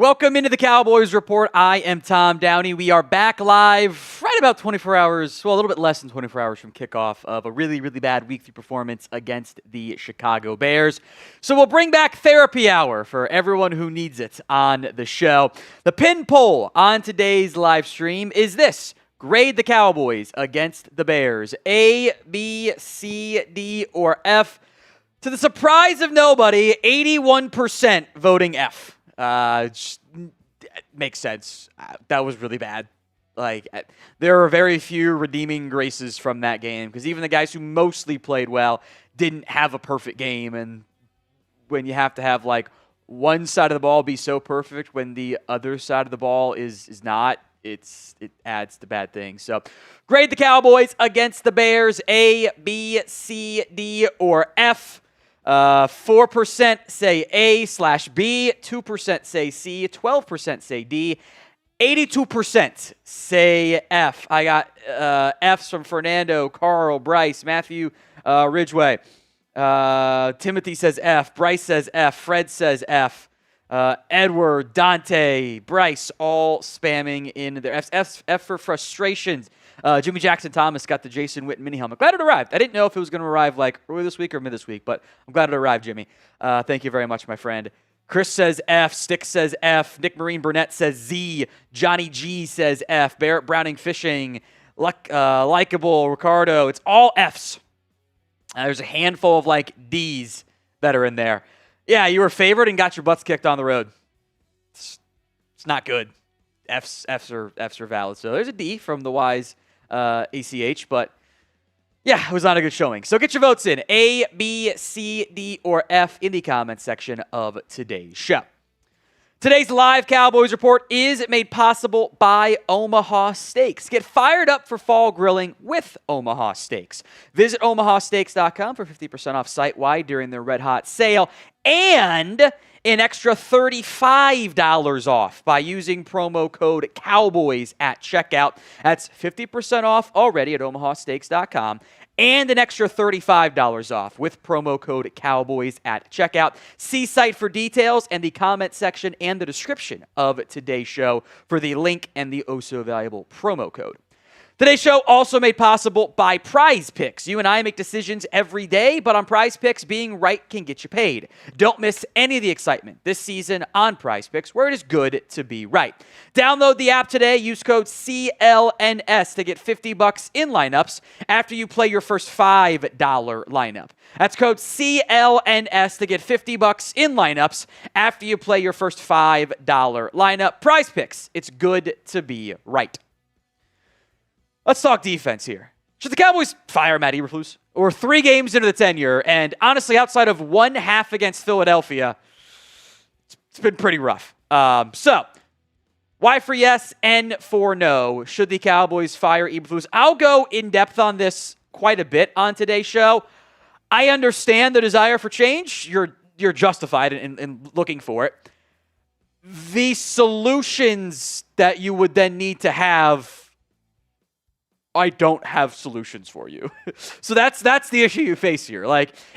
Welcome into the Cowboys Report. I am Tom Downey. We are back live right about 24 hours, well, a little bit less than 24 hours from kickoff of a really, really bad Week 3 performance against the Chicago Bears. So we'll bring back therapy hour for everyone who needs it on the show. The pin poll on today's live stream is this: grade the Cowboys against the Bears. A, B, C, D, or F. To the surprise of nobody, 81% voting F. Makes sense. That was really bad. There are very few redeeming graces from that game because even the guys who mostly played well didn't have a perfect game. And when you have to have one side of the ball be so perfect when the other side of the ball is not, it adds to bad things. So grade the Cowboys against the Bears: A, B, C, D, or F. 4% say A/B, 2% say C, 12% say D, 82% say F. I got Fs from Fernando, Carl, Bryce, Matthew, Ridgeway. Timothy says F. Bryce says F. Fred says F. Edward, Dante, Bryce, all spamming in their Fs. F for frustrations. Jimmy Jackson Thomas got the Jason Witten mini helmet. Glad it arrived. I didn't know if it was going to arrive early this week or mid this week, but I'm glad it arrived, Jimmy. Thank you very much, my friend. Chris says F. Stick says F. Nick Marine Burnett says Z. Johnny G says F. Barrett Browning Fishing. Likeable, Ricardo. It's all Fs. There's a handful of Ds that are in there. Yeah, you were favored and got your butts kicked on the road. It's not good. Fs are valid. So there's a D from the wise ACH, but yeah, it was not a good showing. So get your votes in: A, B, C, D, or F in the comments section of today's show. Today's live Cowboys Report is made possible by Omaha Steaks. Get fired up for fall grilling with Omaha Steaks. Visit omahasteaks.com for 50% off site-wide during their Red Hot sale and an extra $35 off by using promo code COWBOYS at checkout. That's 50% off already at omahasteaks.com and an extra $35 off with promo code COWBOYS at checkout. See site for details and the comment section and the description of today's show for the link and the oh-so-valuable promo code. Today's show also made possible by PrizePicks. You and I make decisions every day, but on PrizePicks, being right can get you paid. Don't miss any of the excitement this season on PrizePicks, where it is good to be right. Download the app today. Use code CLNS to get $50 in lineups after you play your first $5 lineup. That's code CLNS to get $50 in lineups after you play your first $5 lineup. PrizePicks. It's good to be right. Let's talk defense here. Should the Cowboys fire Matt Eberflus? We're 3 games into the tenure, and honestly, outside of one half against Philadelphia, it's been pretty rough. So, Y for yes, N for no. Should the Cowboys fire Eberflus? I'll go in depth on this quite a bit on today's show. I understand the desire for change. You're justified in looking for it. The solutions that you would then need to have, I don't have solutions for you. So that's the issue you face here.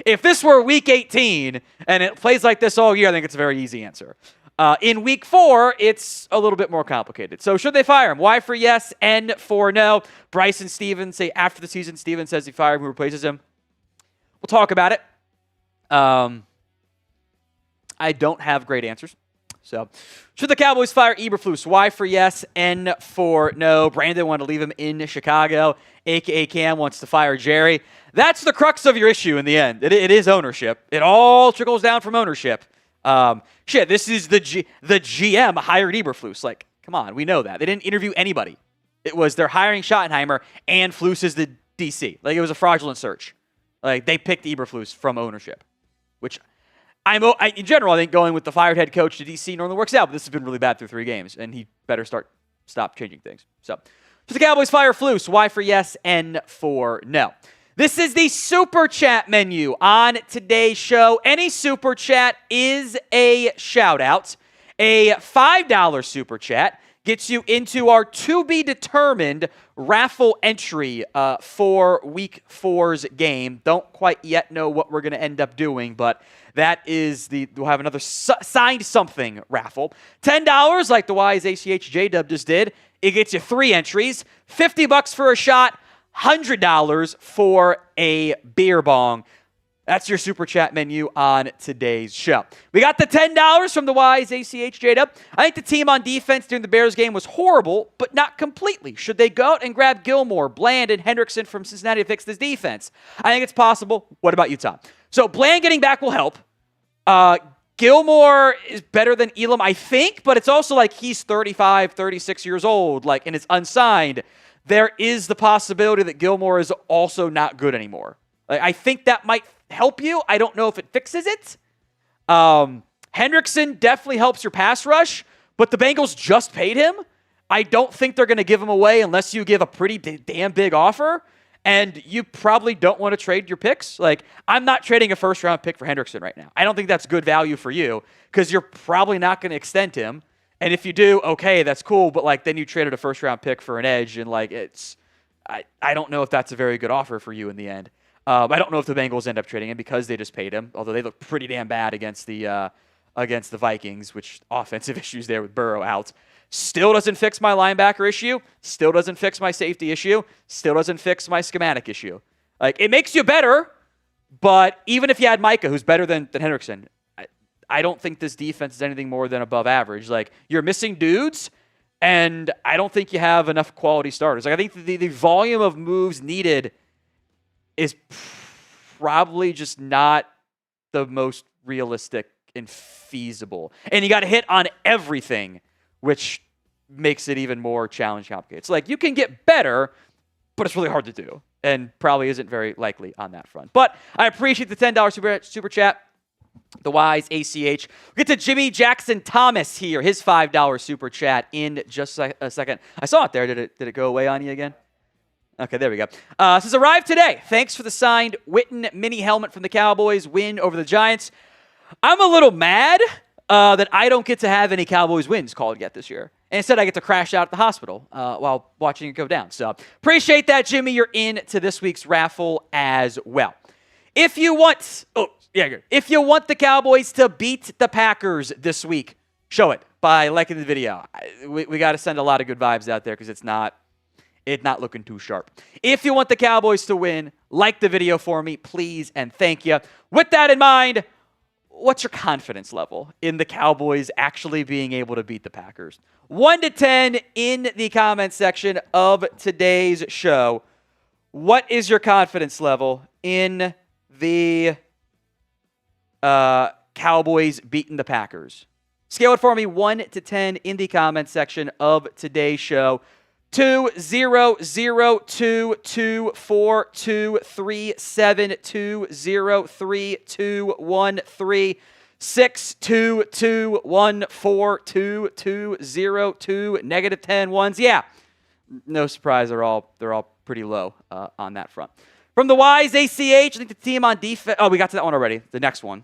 If this were week 18 and it plays like this all year, I think it's a very easy answer. In week 4, it's a little bit more complicated. So should they fire him? Y for yes, N for no. Bryce and Steven say after the season, Steven says he fired him, who replaces him. We'll talk about it. I don't have great answers. So, should the Cowboys fire Eberflus? Y for yes, N for no. Brandon wanted to leave him in Chicago. A.K.A. Cam wants to fire Jerry. That's the crux of your issue in the end. It is ownership. It all trickles down from ownership. This is the GM hired Eberflus. Come on, we know that. They didn't interview anybody. It was they're hiring Schottenheimer and Flus is the DC. It was a fraudulent search. They picked Eberflus from ownership, which in general, I think going with the fired head coach to DC normally works out, but this has been really bad through 3 games, and he better stop changing things. So, should the Cowboys fire Flus? Y for yes, N for no. This is the Super Chat menu on today's show. Any Super Chat is a shout-out. A $5 Super Chat gets you into our to-be-determined raffle entry for Week 4's game. Don't quite yet know what we're going to end up doing, but that is we'll have another signed something raffle. $10, like the wise ACH J-Dub just did. It gets you 3 entries. $50 for a shot. $100 for a beer bong. That's your super chat menu on today's show. We got the $10 from the wise ACH J-Dub. I think the team on defense during the Bears game was horrible, but not completely. Should they go out and grab Gilmore, Bland, and Hendrickson from Cincinnati to fix this defense? I think it's possible. What about you, Tom? So Bland getting back will help. Gilmore is better than Elam, I think, but it's also like he's 35, 36 years old, and it's unsigned. There is the possibility that Gilmore is also not good anymore. I think that might help you. I don't know if it fixes it. Hendrickson definitely helps your pass rush, but the Bengals just paid him. I don't think they're going to give him away unless you give a pretty damn big offer, and you probably don't want to trade your picks. I'm not trading a first-round pick for Hendrickson right now. I don't think that's good value for you because you're probably not going to extend him. And if you do, okay, that's cool, but then you traded a first-round pick for an edge, and I don't know if that's a very good offer for you in the end. I don't know if the Bengals end up trading him because they just paid him, although they look pretty damn bad against the Vikings, which offensive issues there with Burrow out. Still doesn't fix my linebacker issue. Still doesn't fix my safety issue. Still doesn't fix my schematic issue. It makes you better, but even if you had Micah, who's better than Hendrickson, I don't think this defense is anything more than above average. You're missing dudes, and I don't think you have enough quality starters. I think the volume of moves needed is probably just not the most realistic and feasible. And you got to hit on everything, which makes it even more challenging, complicated. It's you can get better, but it's really hard to do, and probably isn't very likely on that front. But I appreciate the $10 super chat. The wise ACH. We'll get to Jimmy Jackson Thomas here. His $5 super chat in just a second. I saw it there. Did it go away on you again? Okay, there we go. Says, arrived today. Thanks for the signed Witten mini helmet from the Cowboys win over the Giants. I'm a little mad that I don't get to have any Cowboys wins called yet this year. And instead, I get to crash out at the hospital while watching it go down. So appreciate that, Jimmy. You're in to this week's raffle as well. If you want the Cowboys to beat the Packers this week, show it by liking the video. We got to send a lot of good vibes out there because it's not looking too sharp. If you want the Cowboys to win, like the video for me, please and thank you. With that in mind, what's your confidence level in the Cowboys actually being able to beat the Packers? 1 to 10 in the comment section of today's show. What is your confidence level in the Cowboys beating the Packers? Scale it for me, 1 to 10 in the comment section of today's show. 2 0 0 2 2 4 2 3 7 2 0 3 2 1 3 6 2 2 1 4 2 2 0 2 negative 10 ones. Yeah, no surprise. They're all pretty low on that front. From the wise ACH, I think the team on defense. Oh, we got to that one already. The next one.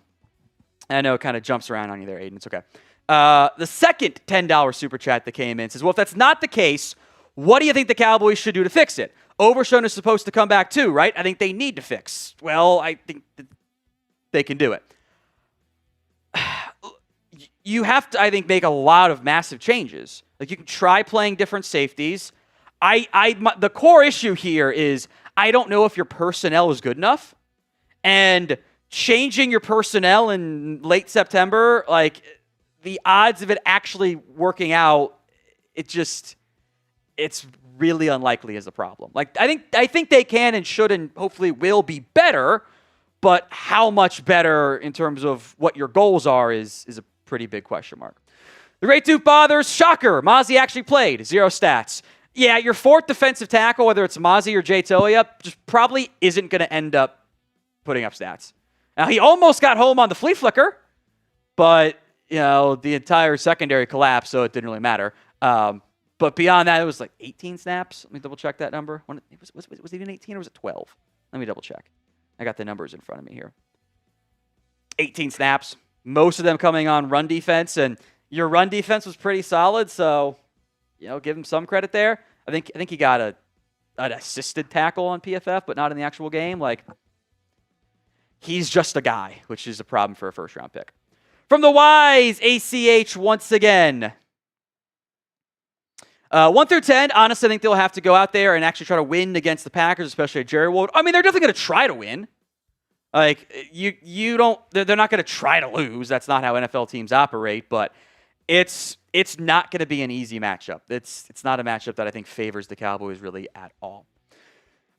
I know it kind of jumps around on you there, Aiden. It's okay. The second $10 super chat that came in says, well, if that's not the case, what do you think the Cowboys should do to fix it? Overshown is supposed to come back too, right? I think they need to fix. Well, I think they can do it. You have to, I think, make a lot of massive changes. You can try playing different safeties. The core issue here is I don't know if your personnel is good enough. And changing your personnel in late September, the odds of it actually working out, it's really unlikely as a problem. I think they can and should and hopefully will be better, but how much better in terms of what your goals are is a pretty big question mark. The Great Duke Bothers, shocker, Mozzie actually played, 0 stats. Yeah, your fourth defensive tackle, whether it's Mozzie or Jay Tolia, just probably isn't going to end up putting up stats. Now, he almost got home on the flea flicker, but, the entire secondary collapsed, so it didn't really matter. But beyond that, it was 18 snaps. Let me double check that number. Was it even 18 or was it 12? Let me double check. I got the numbers in front of me here. 18 snaps, most of them coming on run defense, and your run defense was pretty solid, so give him some credit there. I think he got an assisted tackle on PFF, but not in the actual game. Like, he's just a guy, which is a problem for a first-round pick. From the Wise, ACH once again. 1 through 10, honestly, I think they'll have to go out there and actually try to win against the Packers, especially at Jerry World. I mean, they're definitely going to try to win. Like, they're not going to try to lose. That's not how NFL teams operate, but it's not going to be an easy matchup. It's not a matchup that I think favors the Cowboys really at all.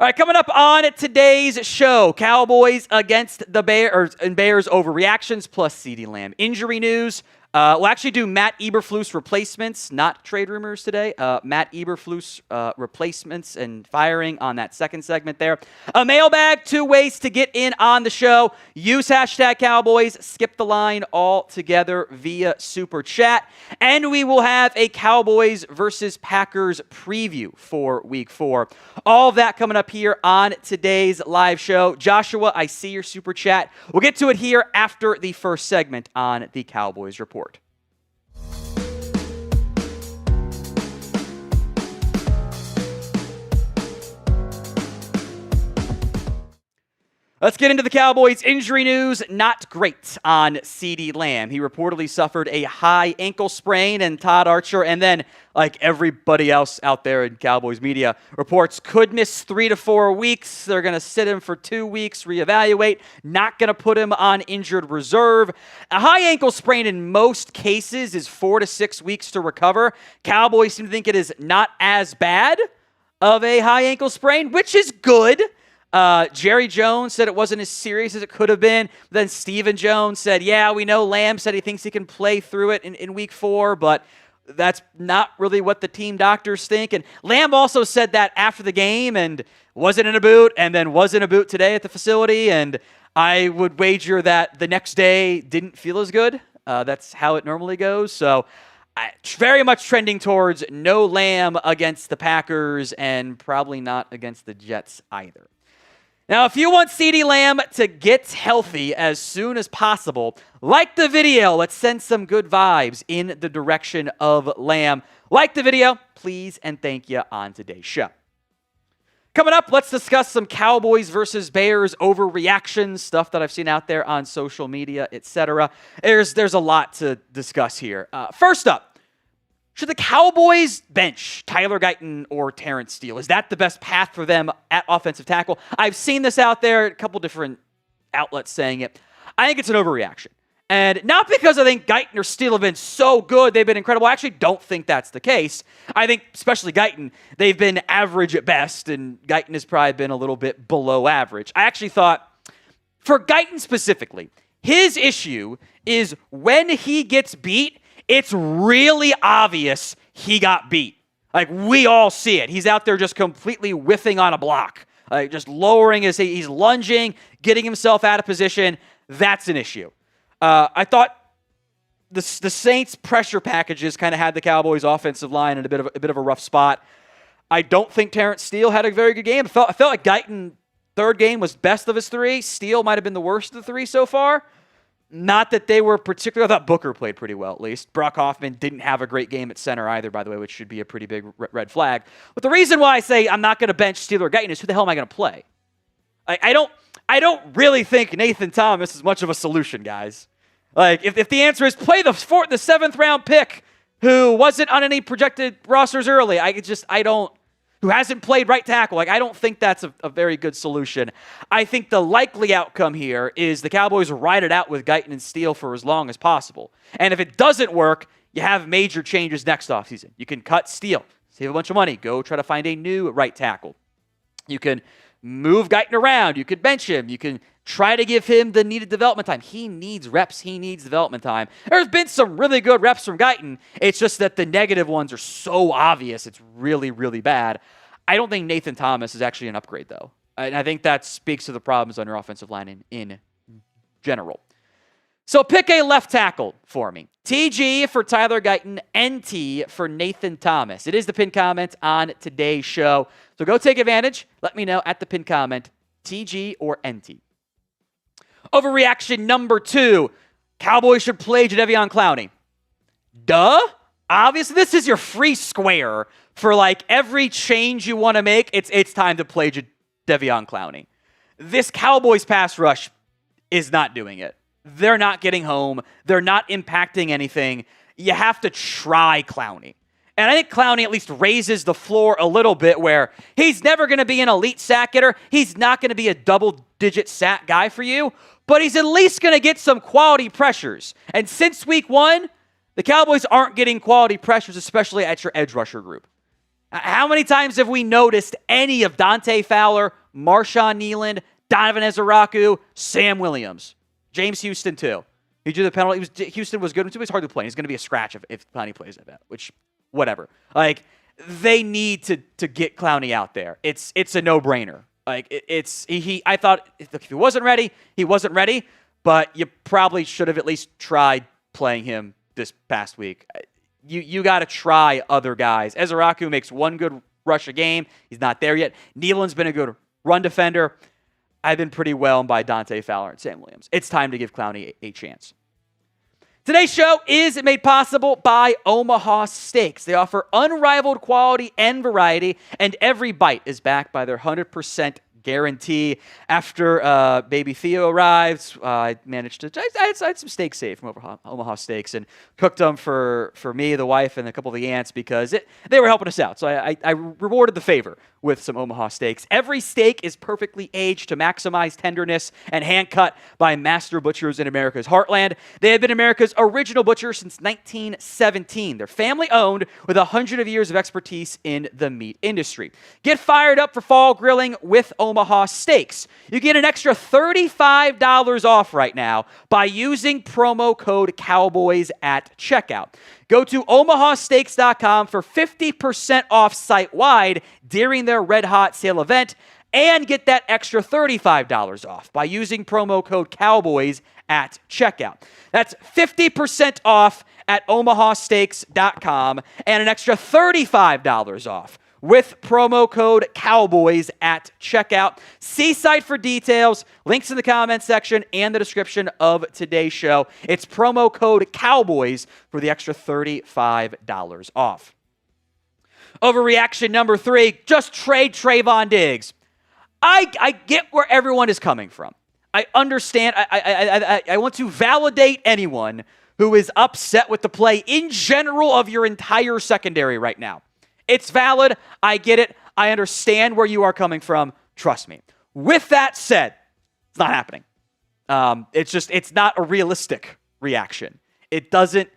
All right, coming up on today's show, Cowboys against the Bears and Bears overreactions plus CeeDee Lamb injury news. We'll actually do Matt Eberflus replacements, not trade rumors today. Matt Eberflus replacements and firing on that second segment there. A mailbag, 2 ways to get in on the show. Use hashtag Cowboys, skip the line all together via Super Chat. And we will have a Cowboys versus Packers preview for Week 4. All of that coming up here on today's live show. Joshua, I see your Super Chat. We'll get to it here after the first segment on the Cowboys Report. Let's get into the Cowboys injury news. Not great on CeeDee Lamb. He reportedly suffered a high ankle sprain, and Todd Archer, and then like everybody else out there in Cowboys media, reports could miss 3 to 4 weeks. They're going to sit him for 2 weeks, reevaluate, not going to put him on injured reserve. A high ankle sprain in most cases is 4 to 6 weeks to recover. Cowboys seem to think it is not as bad of a high ankle sprain, which is good. Jerry Jones said it wasn't as serious as it could have been. Then Stephen Jones said, yeah, we know Lamb said he thinks he can play through it in Week 4, but that's not really what the team doctors think. And Lamb also said that after the game and wasn't in a boot and then was in a boot today at the facility. And I would wager that the next day didn't feel as good. That's how it normally goes. So very much trending towards no Lamb against the Packers and probably not against the Jets either. Now, if you want CeeDee Lamb to get healthy as soon as possible, like the video. Let's send some good vibes in the direction of Lamb. Like the video, please, and thank you on today's show. Coming up, let's discuss some Cowboys versus Bears overreactions, stuff that I've seen out there on social media, etc. There's a lot to discuss here. First up, should the Cowboys bench Tyler Guyton or Terence Steele? Is that the best path for them at offensive tackle? I've seen this out there, a couple different outlets saying it. I think it's an overreaction. And not because I think Guyton or Steele have been so good, they've been incredible. I actually don't think that's the case. I think, especially Guyton, they've been average at best, and Guyton has probably been a little bit below average. I actually thought, for Guyton specifically, his issue is when he gets beat, it's really obvious he got beat. Like, we all see it. He's out there just completely whiffing on a block, just lowering he's lunging, getting himself out of position. That's an issue. I thought the Saints' pressure packages kind of had the Cowboys' offensive line in a bit of a rough spot. I don't think Terence Steele had a very good game. I felt like Guyton, third game, was best of his 3. Steele might have been the worst of the 3 so far. Not that they were particularly. I thought Booker played pretty well, at least. Brock Hoffman didn't have a great game at center either, by the way, which should be a pretty big red flag. But the reason why I say I'm not going to bench Steele or Guyton is who the hell am I going to play? I don't really think Nathan Thomas is much of a solution, guys. Like, if the answer is play the 7th round pick who wasn't on any projected rosters early, who hasn't played right tackle. Like, I don't think that's a very good solution. I think the likely outcome here is the Cowboys ride it out with Guyton and Steele for as long as possible. And if it doesn't work, you have major changes next offseason. You can cut Steele, save a bunch of money, go try to find a new right tackle. You can move Guyton around. You could bench him. You can try to give him the needed development time. He needs reps. He needs development time. There's been some really good reps from Guyton. It's just that the negative ones are so obvious. It's really, really bad. I don't think Nathan Thomas is actually an upgrade, though. And I think that speaks to the problems on your offensive line in general. So pick a left tackle for me. TG for Tyler Guyton, NT for Nathan Thomas. It is the pinned comment on today's show. So go take advantage. Let me know at the pinned comment, TG or NT. Overreaction number 2. Cowboys should play Jadeveon Clowney. Duh. obviously this is your free square for like every change you want to make. It's time to play Jadeveon Clowney. This Cowboys pass rush is not doing it. They're not getting home. They're not impacting anything. You have to try Clowney. And I think Clowney at least raises the floor a little bit where he's never going to be an elite sack getter. He's not going to be a double-digit sack guy for you, but he's at least going to get some quality pressures. And since week 1, the Cowboys aren't getting quality pressures, especially at your edge rusher group. How many times have we noticed any of Dante Fowler, Marshawn Nealand, Donovan Ezeraku, Sam Williams, James Houston too? He drew the penalty. Houston was good. It was hard to play. He's going to be a scratch if Clowney plays that, which, whatever. Like, they need to get Clowney out there. It's a no-brainer. Like, I thought if he wasn't ready, he wasn't ready, but you probably should have at least tried playing him this past week. You got to try other guys. Ezeraku makes one good rush a game. He's not there yet. Nealand's been a good run defender. I've been pretty whelmed by Dante Fowler and Sam Williams. It's time to give Clowney a chance. Today's show is made possible by Omaha Steaks. They offer unrivaled quality and variety, and every bite is backed by their 100% guarantee. After baby Theo arrived, I managed to, I had some steaks saved from Omaha Steaks and cooked them for me, the wife, and a couple of the aunts because they were helping us out. So I rewarded the favor with some Omaha Steaks. Every steak is perfectly aged to maximize tenderness and hand-cut by master butchers in America's heartland. They have been America's original butcher since 1917. They're family-owned with 100 years of expertise in the meat industry. Get fired up for fall grilling with Omaha Steaks. You get an extra $35 off right now by using promo code Cowboys at checkout. Go to omahasteaks.com for 50% off site-wide during their Red Hot sale event and get that extra $35 off by using promo code Cowboys at checkout. That's 50% off at omahasteaks.com and an extra $35 off with promo code Cowboys at checkout. See site for details, links in the comments section and the description of today's show. It's promo code Cowboys for the extra $35 off. Overreaction number 3, just trade Trayvon Diggs. I get where everyone is coming from. I understand. I want to validate anyone who is upset with the play in general of your entire secondary right now. It's valid. I get it. I understand where you are coming from. Trust me. With that said, it's not happening. It's not a realistic reaction. It doesn't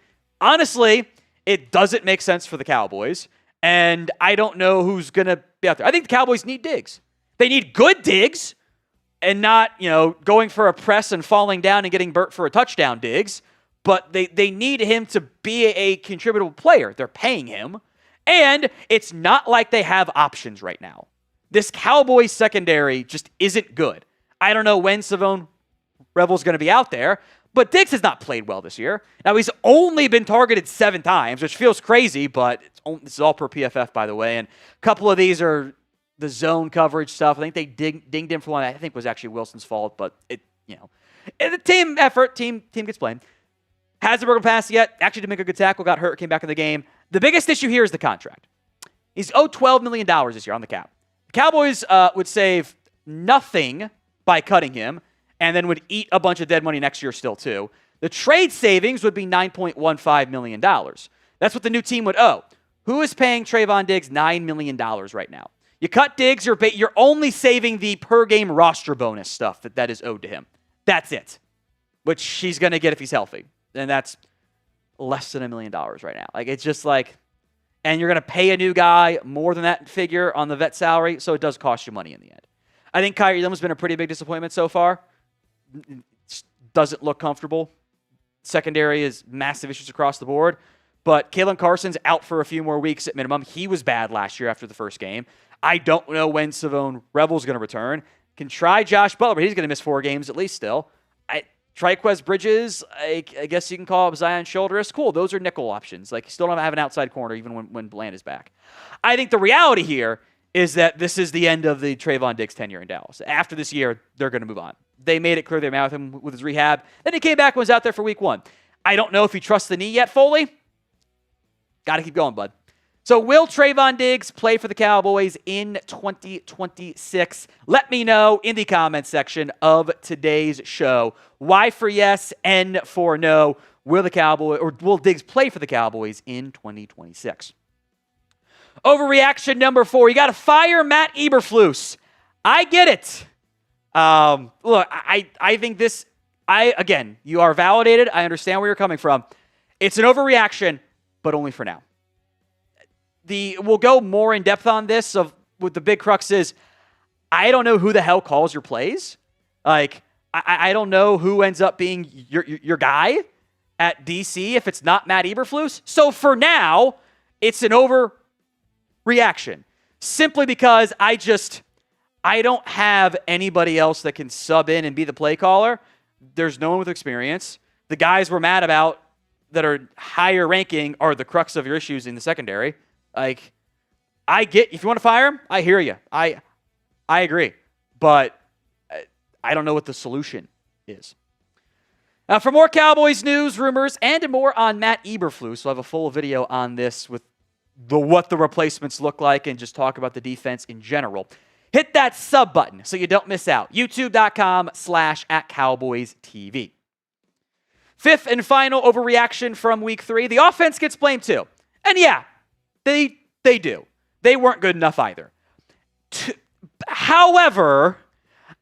make sense for the Cowboys. And I don't know who's going to be out there. I think the Cowboys need Diggs. They need good Diggs and not, going for a press and falling down and getting burnt for a touchdown Diggs. But they need him to be a contributable player. They're paying him. And it's not like they have options right now. This Cowboys secondary just isn't good. I don't know when Savone Revel's going to be out there, but Diggs has not played well this year. Now, he's only been targeted 7 times, which feels crazy, but this is all per PFF, by the way. And a couple of these are the zone coverage stuff. I think they dinged him for one. I think was actually Wilson's fault, but the team effort, team gets blamed. Hasn't broken past yet. Actually did make a good tackle, got hurt, came back in the game. The biggest issue here is the contract. He's owed $12 million this year on the cap. The Cowboys would save nothing by cutting him and then would eat a bunch of dead money next year still too. The trade savings would be $9.15 million. That's what the new team would owe. Who is paying Trayvon Diggs $9 million right now? You cut Diggs, you're only saving the per-game roster bonus stuff that is owed to him. That's it, which he's going to get if he's healthy. And that's less than $1 million right now. Like, it's just like, and you're going to pay a new guy more than that figure on the vet salary, so it does cost you money in the end. I think Kyrie Irving's been a pretty big disappointment so far. Doesn't look comfortable. Secondary is massive issues across the board. But Kalen Carson's out for a few more weeks at minimum. He was bad last year after the first game. I don't know when Savone Revel's going to return. Can try Josh Butler, but he's going to miss 4 games at least still. Triquez Bridges, I guess you can call up Zion Childress. Cool, those are nickel options. Like, you still don't have an outside corner even when Bland is back. I think the reality here is that this is the end of the Trayvon Diggs tenure in Dallas. After this year, they're going to move on. They made it clear they're mad with him with his rehab. Then he came back and was out there for week 1. I don't know if he trusts the knee yet fully. Got to keep going, bud. So will Trayvon Diggs play for the Cowboys in 2026? Let me know in the comments section of today's show. Y for yes, N for no. Will Diggs play for the Cowboys in 2026? Overreaction number 4. You got to fire Matt Eberflus. I get it. Look, I think this, again, you are validated. I understand where you're coming from. It's an overreaction, but only for now. We'll go more in depth on this of what the big crux is. I don't know who the hell calls your plays. Like, I don't know who ends up being your guy at DC if it's not Matt Eberflus. So for now, it's an overreaction. Simply because I don't have anybody else that can sub in and be the play caller. There's no one with experience. The guys we're mad about that are higher ranking are the crux of your issues in the secondary. Like, I get, if you want to fire him, I hear you. I agree. But I don't know what the solution is. For more Cowboys news, rumors, and more on Matt Eberflus, we'll have a full video on this with what the replacements look like and just talk about the defense in general. Hit that sub button so you don't miss out. YouTube.com/@CowboysTV. Fifth and final overreaction from week 3. The offense gets blamed too. And yeah, they do. They weren't good enough either. However,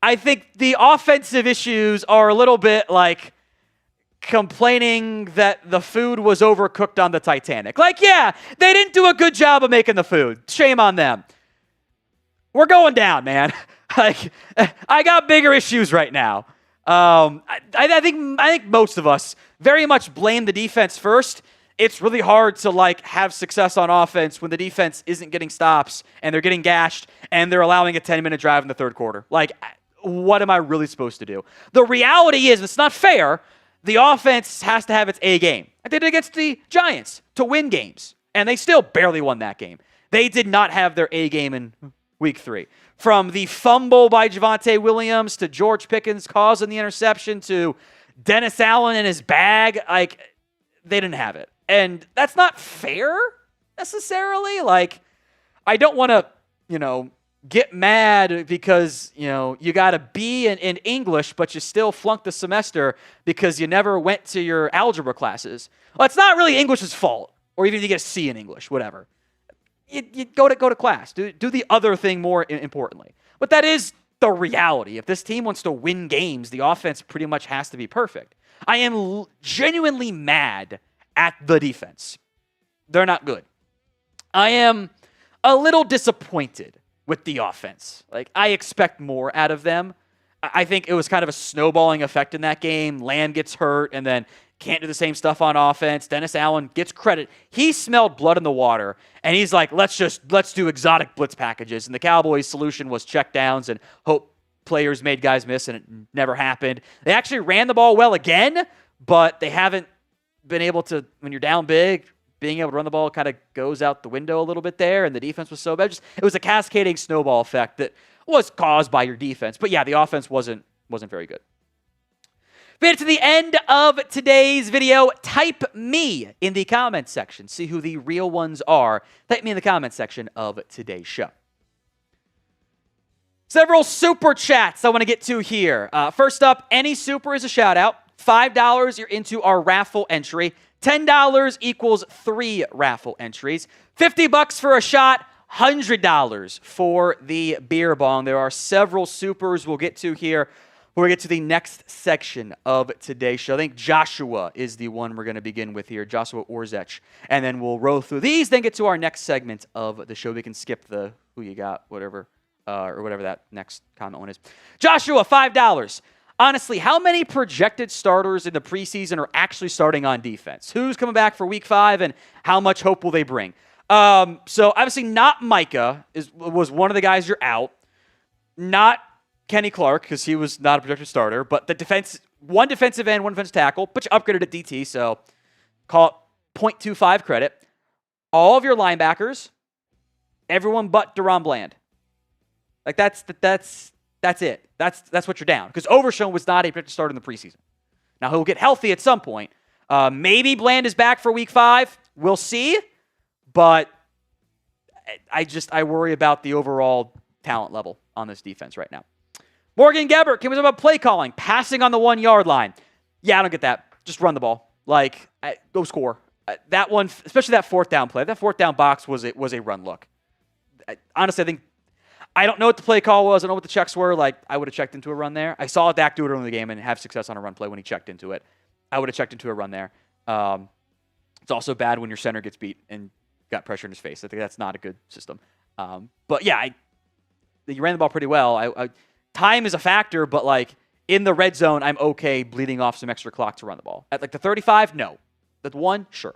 I think the offensive issues are a little bit like complaining that the food was overcooked on the Titanic. Like, yeah, they didn't do a good job of making the food. Shame on them. We're going down, man. Like, I got bigger issues right now. I think most of us very much blame the defense first. It's really hard to have success on offense when the defense isn't getting stops and they're getting gashed and they're allowing a 10-minute drive in the third quarter. Like, what am I really supposed to do? The reality is it's not fair. The offense has to have its A game. I did it against the Giants to win games, and they still barely won that game. They did not have their A game in week 3. From the fumble by Javonte Williams to George Pickens causing the interception to Dennis Allen in his bag, they didn't have it. And that's not fair necessarily. I don't want to, get mad because, you got a B in English, but you still flunked the semester because you never went to your algebra classes. Well, it's not really English's fault, or even if you get a C in English, whatever. You go to class. Do the other thing more importantly. But that is the reality. If this team wants to win games, the offense pretty much has to be perfect. I am genuinely mad at the defense. They're not good. I am a little disappointed with the offense. I expect more out of them. I think it was kind of a snowballing effect in that game. Lamb gets hurt and then can't do the same stuff on offense. Dennis Allen gets credit. He smelled blood in the water, and he's like, let's do exotic blitz packages. And the Cowboys' solution was check downs and hope players made guys miss, and it never happened. They actually ran the ball well again, but they haven't been able to, when you're down big, being able to run the ball kind of goes out the window a little bit there, and the defense was so bad. It was a cascading snowball effect that was caused by your defense. But yeah, the offense wasn't very good. Made it to the end of today's video. Type me in the comments section. See who the real ones are. Type me in the comments section of today's show. Several super chats I want to get to here. First up, any super is a shout out. $5, you're into our raffle entry. $10 equals 3 raffle entries. $50 for a shot. $100 for the beer bong. There are several supers we'll get to here. We'll get to the next section of today's show. I think Joshua is the one we're going to begin with here, Joshua Orzech. And then we'll roll through these, then get to our next segment of the show. We can skip the who you got, whatever, or whatever that next comment one is. Joshua, $5. Honestly, how many projected starters in the preseason are actually starting on defense? Who's coming back for week 5, and how much hope will they bring? So obviously not Micah was one of the guys you're out. Not Kenny Clark, because he was not a projected starter, but the defense, one defensive end, one defensive tackle, but you upgraded at DT, so call it 0.25 credit. All of your linebackers, everyone but Deron Bland. That's it. That's what you're down. Because Overshown was not a projected starter in the preseason. Now he'll get healthy at some point. Maybe Bland is back for week 5. We'll see. But I worry about the overall talent level on this defense right now. Morgan Gebert, can we talk about play calling? Passing on the 1 yard line. Yeah, I don't get that. Just run the ball. Go score. That one, especially that 4th down play. That 4th down box was a run look. Honestly, I don't know what the play call was. I don't know what the checks were. I would have checked into a run there. I saw Dak do it early in the game and have success on a run play when he checked into it. I would have checked into a run there. It's also bad when your center gets beat and got pressure in his face. I think that's not a good system. But yeah, you ran the ball pretty well. Time is a factor, but in the red zone, I'm okay bleeding off some extra clock to run the ball. At the 35, no. At 1, sure.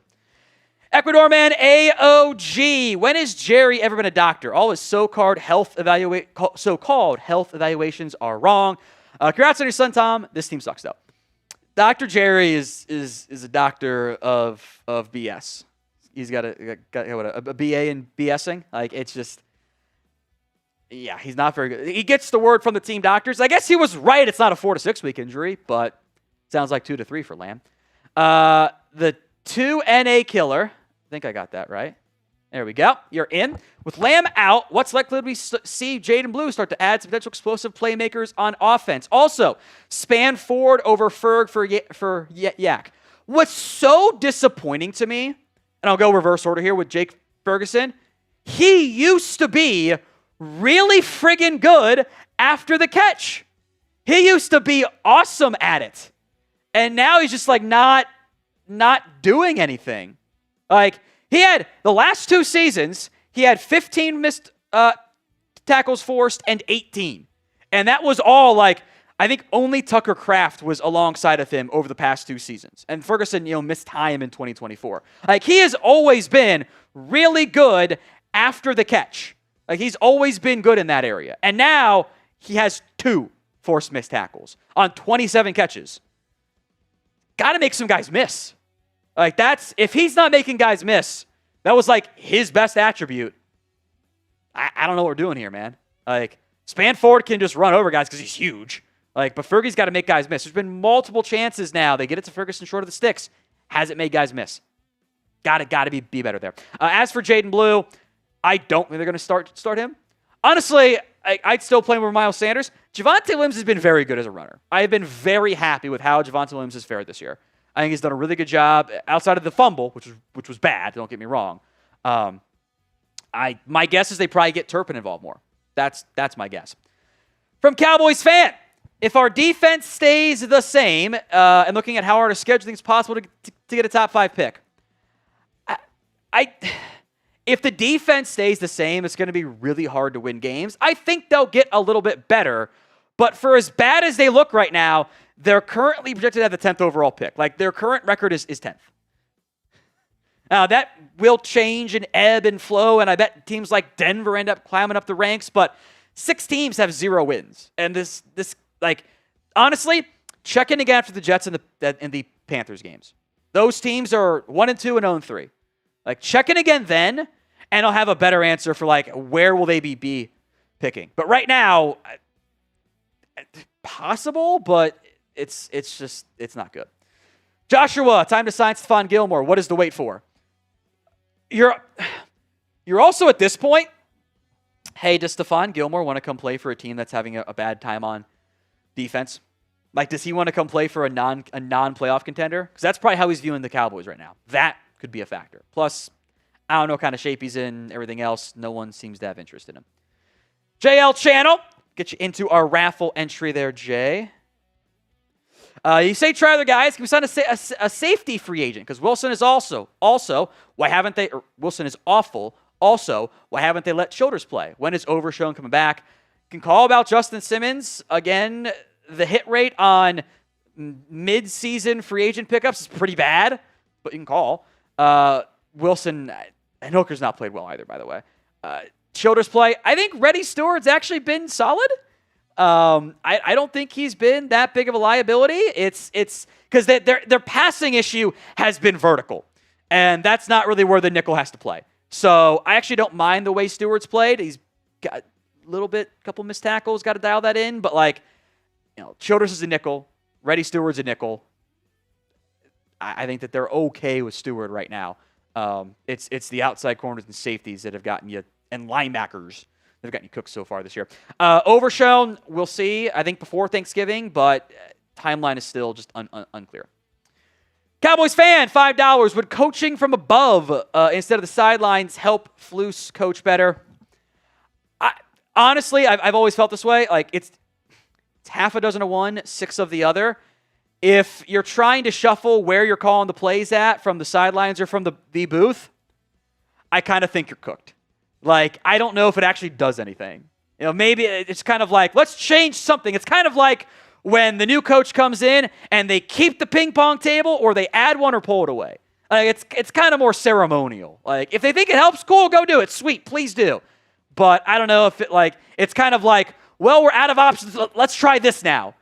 Ecuador man AOG. When has Jerry ever been a doctor? All his so-called health evaluations are wrong. Congrats on your son, Tom. This team sucks, though. Dr. Jerry is a doctor of BS. He's got a BA in BSing. It's just, yeah, he's not very good. He gets the word from the team doctors. I guess he was right. It's not a 4 to 6 week injury, but sounds like 2 to 3 for Lamb. The 2 NA killer. I think I got that right. There we go. You're in. With Lamb out, what's likely we see Jaden Blue start to add some potential explosive playmakers on offense? Also, span forward over Ferg for Yak. What's so disappointing to me, and I'll go reverse order here with Jake Ferguson, he used to be really friggin' good after the catch. He used to be awesome at it. And now he's just not doing anything. He had the last 2 seasons, he had 15 missed tackles forced and 18. And that was all I think only Tucker Kraft was alongside of him over the past 2 seasons. And Ferguson, missed time in 2024. He has always been really good after the catch. He's always been good in that area. And now he has 2 forced missed tackles on 27 catches. Got to make some guys miss. If he's not making guys miss, that was his best attribute. I don't know what we're doing here, man. Span forward can just run over guys because he's huge. But Fergie's got to make guys miss. There's been multiple chances now. They get it to Ferguson short of the sticks. Hasn't made guys miss. Got to be better there. As for Jaden Blue, I don't think they're going to start him. Honestly, I'd still play him over Miles Sanders. Javonte Williams has been very good as a runner. I have been very happy with how Javonte Williams has fared this year. I think he's done a really good job outside of the fumble, which was bad. Don't get me wrong. My guess is they probably get Turpin involved more. That's my guess. From Cowboys fan, if our defense stays the same, and looking at how hard a scheduling is possible to get a top 5 pick, if the defense stays the same, it's going to be really hard to win games. I think they'll get a little bit better, but for as bad as they look right now, they're currently projected at the 10th overall pick. Their current record is 10th. Now, that will change and ebb and flow, and I bet teams like Denver end up climbing up the ranks, but 6 teams have 0 wins. And this honestly, check in again after the Jets and the Panthers games. Those teams are 1-2 and 0-3. Check in again then, and I'll have a better answer for where will they be picking. But right now, possible, but it's not good. Joshua, time to sign Stephon Gilmore. What is the wait for? You're also at this point, hey, does Stephon Gilmore want to come play for a team that's having a bad time on defense? Does he want to come play for a non-playoff contender? Because that's probably how he's viewing the Cowboys right now. That could be a factor. Plus, I don't know what kind of shape he's in, everything else. No one seems to have interest in him. JL Channel, get you into our raffle entry there, Jay. You say try other guys. Can we sign a safety free agent? Because Wilson is also, why haven't they, Wilson is awful. Also, why haven't they let Childers play? When is Overshown coming back? Can call about Justin Simmons. Again, the hit rate on mid-season free agent pickups is pretty bad, but you can call. Wilson, and Hooker's not played well either, by the way. Childers play. I think Reddy Stewart's actually been solid. I don't think he's been that big of a liability. It's because their passing issue has been vertical, and that's not really where the nickel has to play. So I actually don't mind the way Stewart's played. He's got a couple missed tackles, got to dial that in. But Childers is a nickel, Reddy Stewart's a nickel. I think that they're okay with Stewart right now. It's the outside corners and safeties that have gotten you, and linebackers that have gotten you cooked so far this year. Overshown, we'll see, I think before Thanksgiving, but timeline is still just unclear. Cowboys fan, $5. Would coaching from above instead of the sidelines help Flus coach better? Honestly, I've always felt this way. Like, it's half a dozen of one, 6 of the other. If you're trying to shuffle where you're calling the plays at from the sidelines or from the booth, I kind of think you're cooked. Like, I don't know if it actually does anything. You know, maybe it's kind of like, let's change something. It's kind of like when the new coach comes in and they keep the ping pong table or they add one or pull it away. Like, it's kind of more ceremonial. Like, if they think it helps, cool, go do it. Sweet, please do. But I don't know if it's kind of like, well, we're out of options. Let's try this now.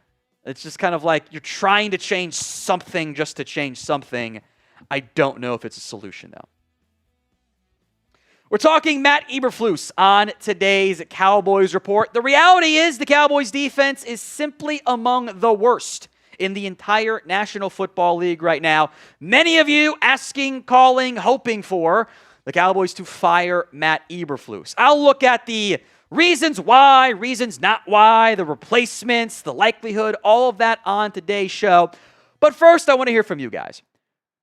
It's just kind of like you're trying to change something just to change something. I don't know if it's a solution, though. We're talking Matt Eberflus on today's Cowboys Report. The reality is the Cowboys defense is simply among the worst in the entire National Football League right now. Many of you asking, calling, hoping for the Cowboys to fire Matt Eberflus. I'll look at the reasons why, reasons not why, the replacements, the likelihood, all of that on today's show. But first, I want to hear from you guys.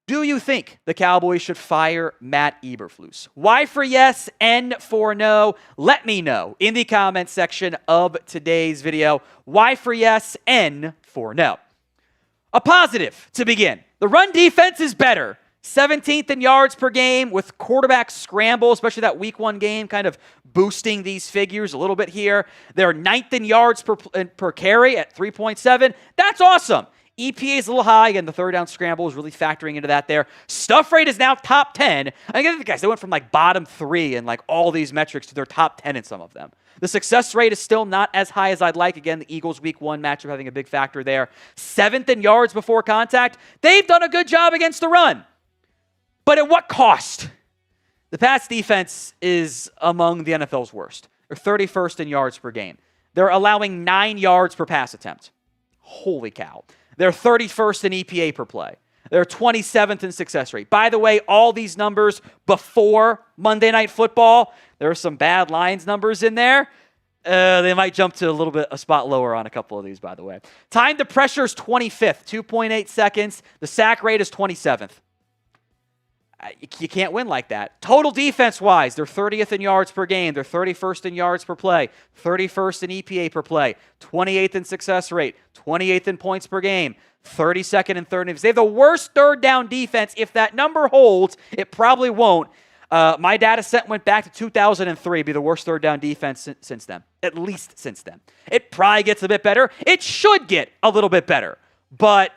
Do you think the Cowboys should fire Matt Eberflus? Y for yes, N for no. Let me know in the comments section of today's video. Y for yes, N for no. A positive to begin. The run defense is better. 17th in yards per game with quarterback scramble, especially that week 1 game, kind of boosting these figures a little bit here. They're 9th in yards per carry at 3.7. That's awesome. EPA is a little high, and the third down scramble is really factoring into that there. Stuff rate is now top 10. I think guys, they went from like bottom 3 in like all these metrics to their top 10 in some of them. The success rate is still not as high as I'd like. Again, the Eagles week 1 matchup having a big factor there. 7th in yards before contact. They've done a good job against the run. But at what cost? The pass defense is among the NFL's worst. They're 31st in yards per game. They're allowing 9 yards per pass attempt. Holy cow. They're 31st in EPA per play. They're 27th in success rate. By the way, all these numbers before Monday Night Football, there are some bad lines numbers in there. They might jump to a spot lower on a couple of these, by the way. Time to pressure is 25th, 2.8 seconds. The sack rate is 27th. You can't win like that. Total defense-wise, they're 30th in yards per game. They're 31st in yards per play, 31st in EPA per play, 28th in success rate, 28th in points per game, 32nd in third. They have the worst third down defense. If that number holds, it probably won't. My data set went back to 2003, be the worst third down defense since then, at least since then. It probably gets a bit better. It should get a little bit better. But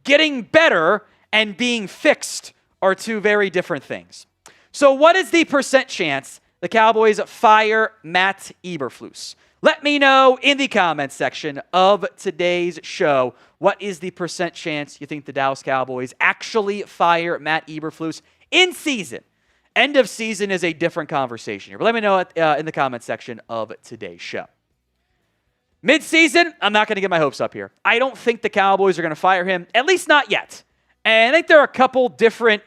getting better and being fixed are two very different things. So what is the percent chance the Cowboys fire Matt Eberflus? Let me know in the comments section of today's show. What is the percent chance you think the Dallas Cowboys actually fire Matt Eberflus in season? End of season is a different conversation here. But let me know in the comments section of today's show. Mid-season, I'm not going to get my hopes up here. I don't think the Cowboys are going to fire him, at least not yet. And I think there are a couple different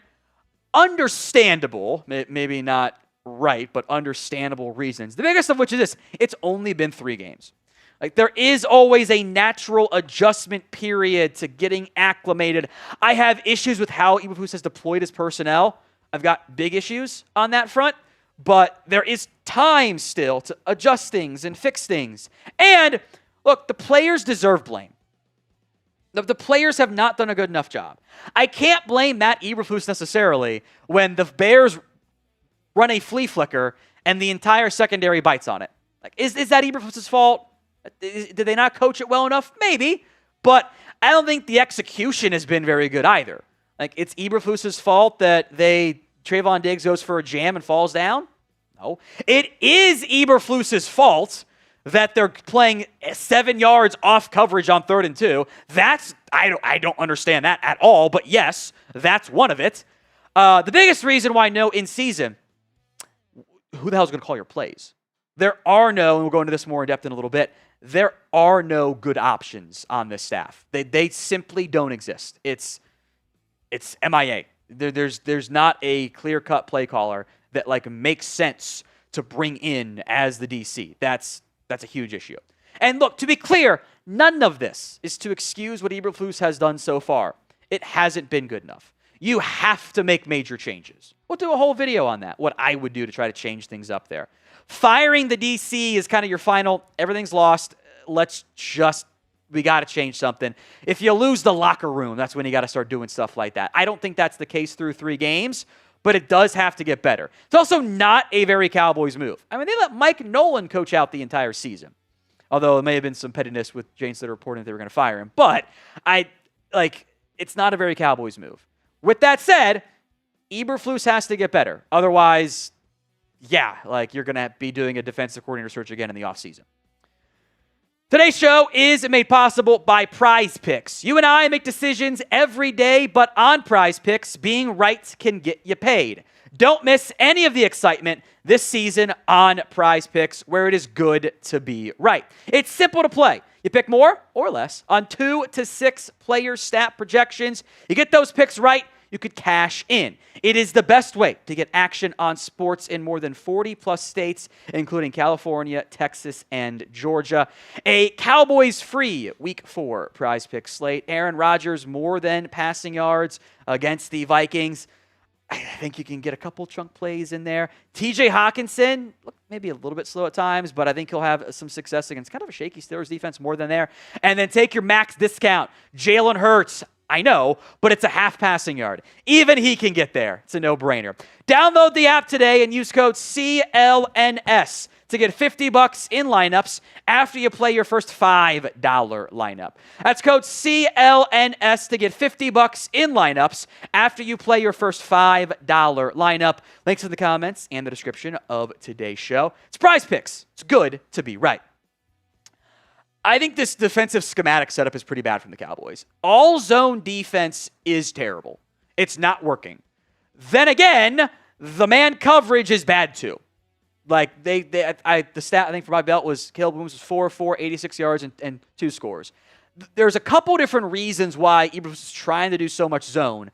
understandable, maybe not right, but understandable reasons. The biggest of which is this: it's only been 3 games. Like, there is always a natural adjustment period to getting acclimated. I have issues with how Eberflus has deployed his personnel. I've got big issues on that front, but there is time still to adjust things and fix things. And look, the players deserve blame. The players have not done a good enough job. I can't blame Matt Eberflus necessarily when the Bears run a flea flicker and the entire secondary bites on it. Like, is that Eberflus's fault? Did they not coach it well enough? Maybe. But I don't think the execution has been very good either. Like, it's Eberflus's fault that Trayvon Diggs goes for a jam and falls down? No. It is Eberflus's fault that they're playing 7 yards off coverage on 3rd and 2. I don't understand that at all, but yes, that's one of it. The biggest reason why no in season, who the hell is going to call your plays? There are no, and we'll go into this more in depth in a little bit, there are no good options on this staff. They simply don't exist. It's MIA. There's not a clear-cut play caller that like makes sense to bring in as the DC. That's a huge issue. And look, to be clear, none of this is to excuse what Eberflus has done so far. It hasn't been good enough. You have to make major changes. We'll do a whole video on that, what I would do to try to change things up there. Firing the DC is kind of your final, everything's lost, we got to change something. If you lose the locker room, that's when you got to start doing stuff like that. I don't think that's the case through 3 games, but it does have to get better. It's also not a very Cowboys move. I mean, they let Mike Nolan coach out the entire season, although it may have been some pettiness with James that reporting that they were going to fire him. But it's not a very Cowboys move. With that said, Eberflus has to get better. Otherwise, you're going to be doing a defensive coordinator search again in the offseason. Today's show is made possible by PrizePicks. You and I make decisions every day, but on PrizePicks, being right can get you paid. Don't miss any of the excitement this season on PrizePicks, where it is good to be right. It's simple to play. You pick more or less on 2 to 6 player stat projections. You get those picks right, you could cash in. It is the best way to get action on sports in more than 40-plus states, including California, Texas, and Georgia. A Cowboys-free Week 4 PrizePicks slate. Aaron Rodgers more than passing yards against the Vikings. I think you can get a couple chunk plays in there. TJ Hawkinson, maybe a little bit slow at times, but I think he'll have some success against kind of a shaky Steelers defense more than there. And then take your max discount. Jalen Hurts. I know, but it's a half passing yard. Even he can get there. It's a no-brainer. Download the app today and use code CLNS to get $50 in lineups after you play your first $5 lineup. That's code CLNS to get $50 in lineups after you play your first $5 lineup. Links in the comments and the description of today's show. It's PrizePicks. It's good to be right. I think this defensive schematic setup is pretty bad from the Cowboys. All zone defense is terrible. It's not working. Then again, the man coverage is bad too. Like the stat I think for my belt was Caleb Williams was 4-4, 86 yards and 2 scores. There's a couple different reasons why Eberflus is trying to do so much zone,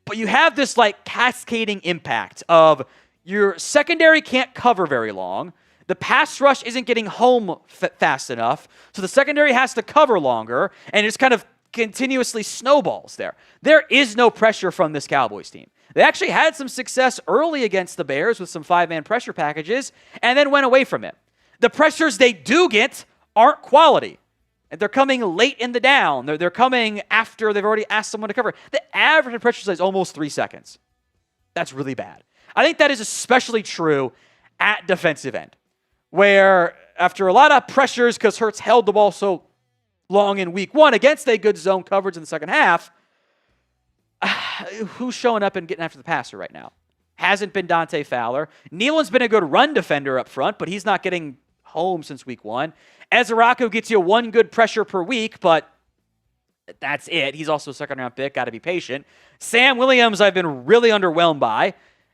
but you have this like cascading impact of your secondary can't cover very long. The pass rush isn't getting home fast enough, so the secondary has to cover longer, and it just kind of continuously snowballs there. There is no pressure from this Cowboys team. They actually had some success early against the Bears with some 5-man pressure packages, and then went away from it. The pressures they do get aren't quality, and they're coming late in the down. They're coming after they've already asked someone to cover. The average pressure size is almost 3 seconds. That's really bad. I think that is especially true at defensive end, where after a lot of pressures because Hurts held the ball so long in week 1 against a good zone coverage in the second half, who's showing up and getting after the passer right now? Hasn't been Dante Fowler. Nealon's been a good run defender up front, but he's not getting home since week 1. Ezaraku gets you 1 good pressure per week, but that's it. He's also a second-round pick. Got to be patient. Sam Williams I've been really underwhelmed by.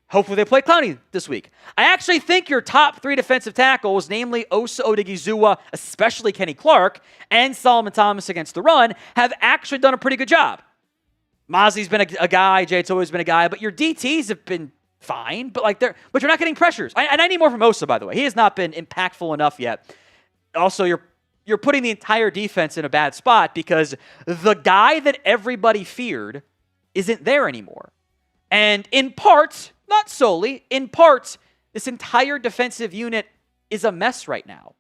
Hopefully they play Clowney this week. I actually think your top 3 defensive tackles, namely Osa Odigizua, especially Kenny Clark, and Solomon Thomas against the run, have actually done a pretty good job. Mozzie's been a guy, Jay Toy's been a guy, but your DTs have been fine, but you're not getting pressures. And I need more from Osa, by the way. He has not been impactful enough yet. Also, you're putting the entire defense in a bad spot because the guy that everybody feared isn't there anymore. And in part, not solely, in part, this entire defensive unit is a mess right now.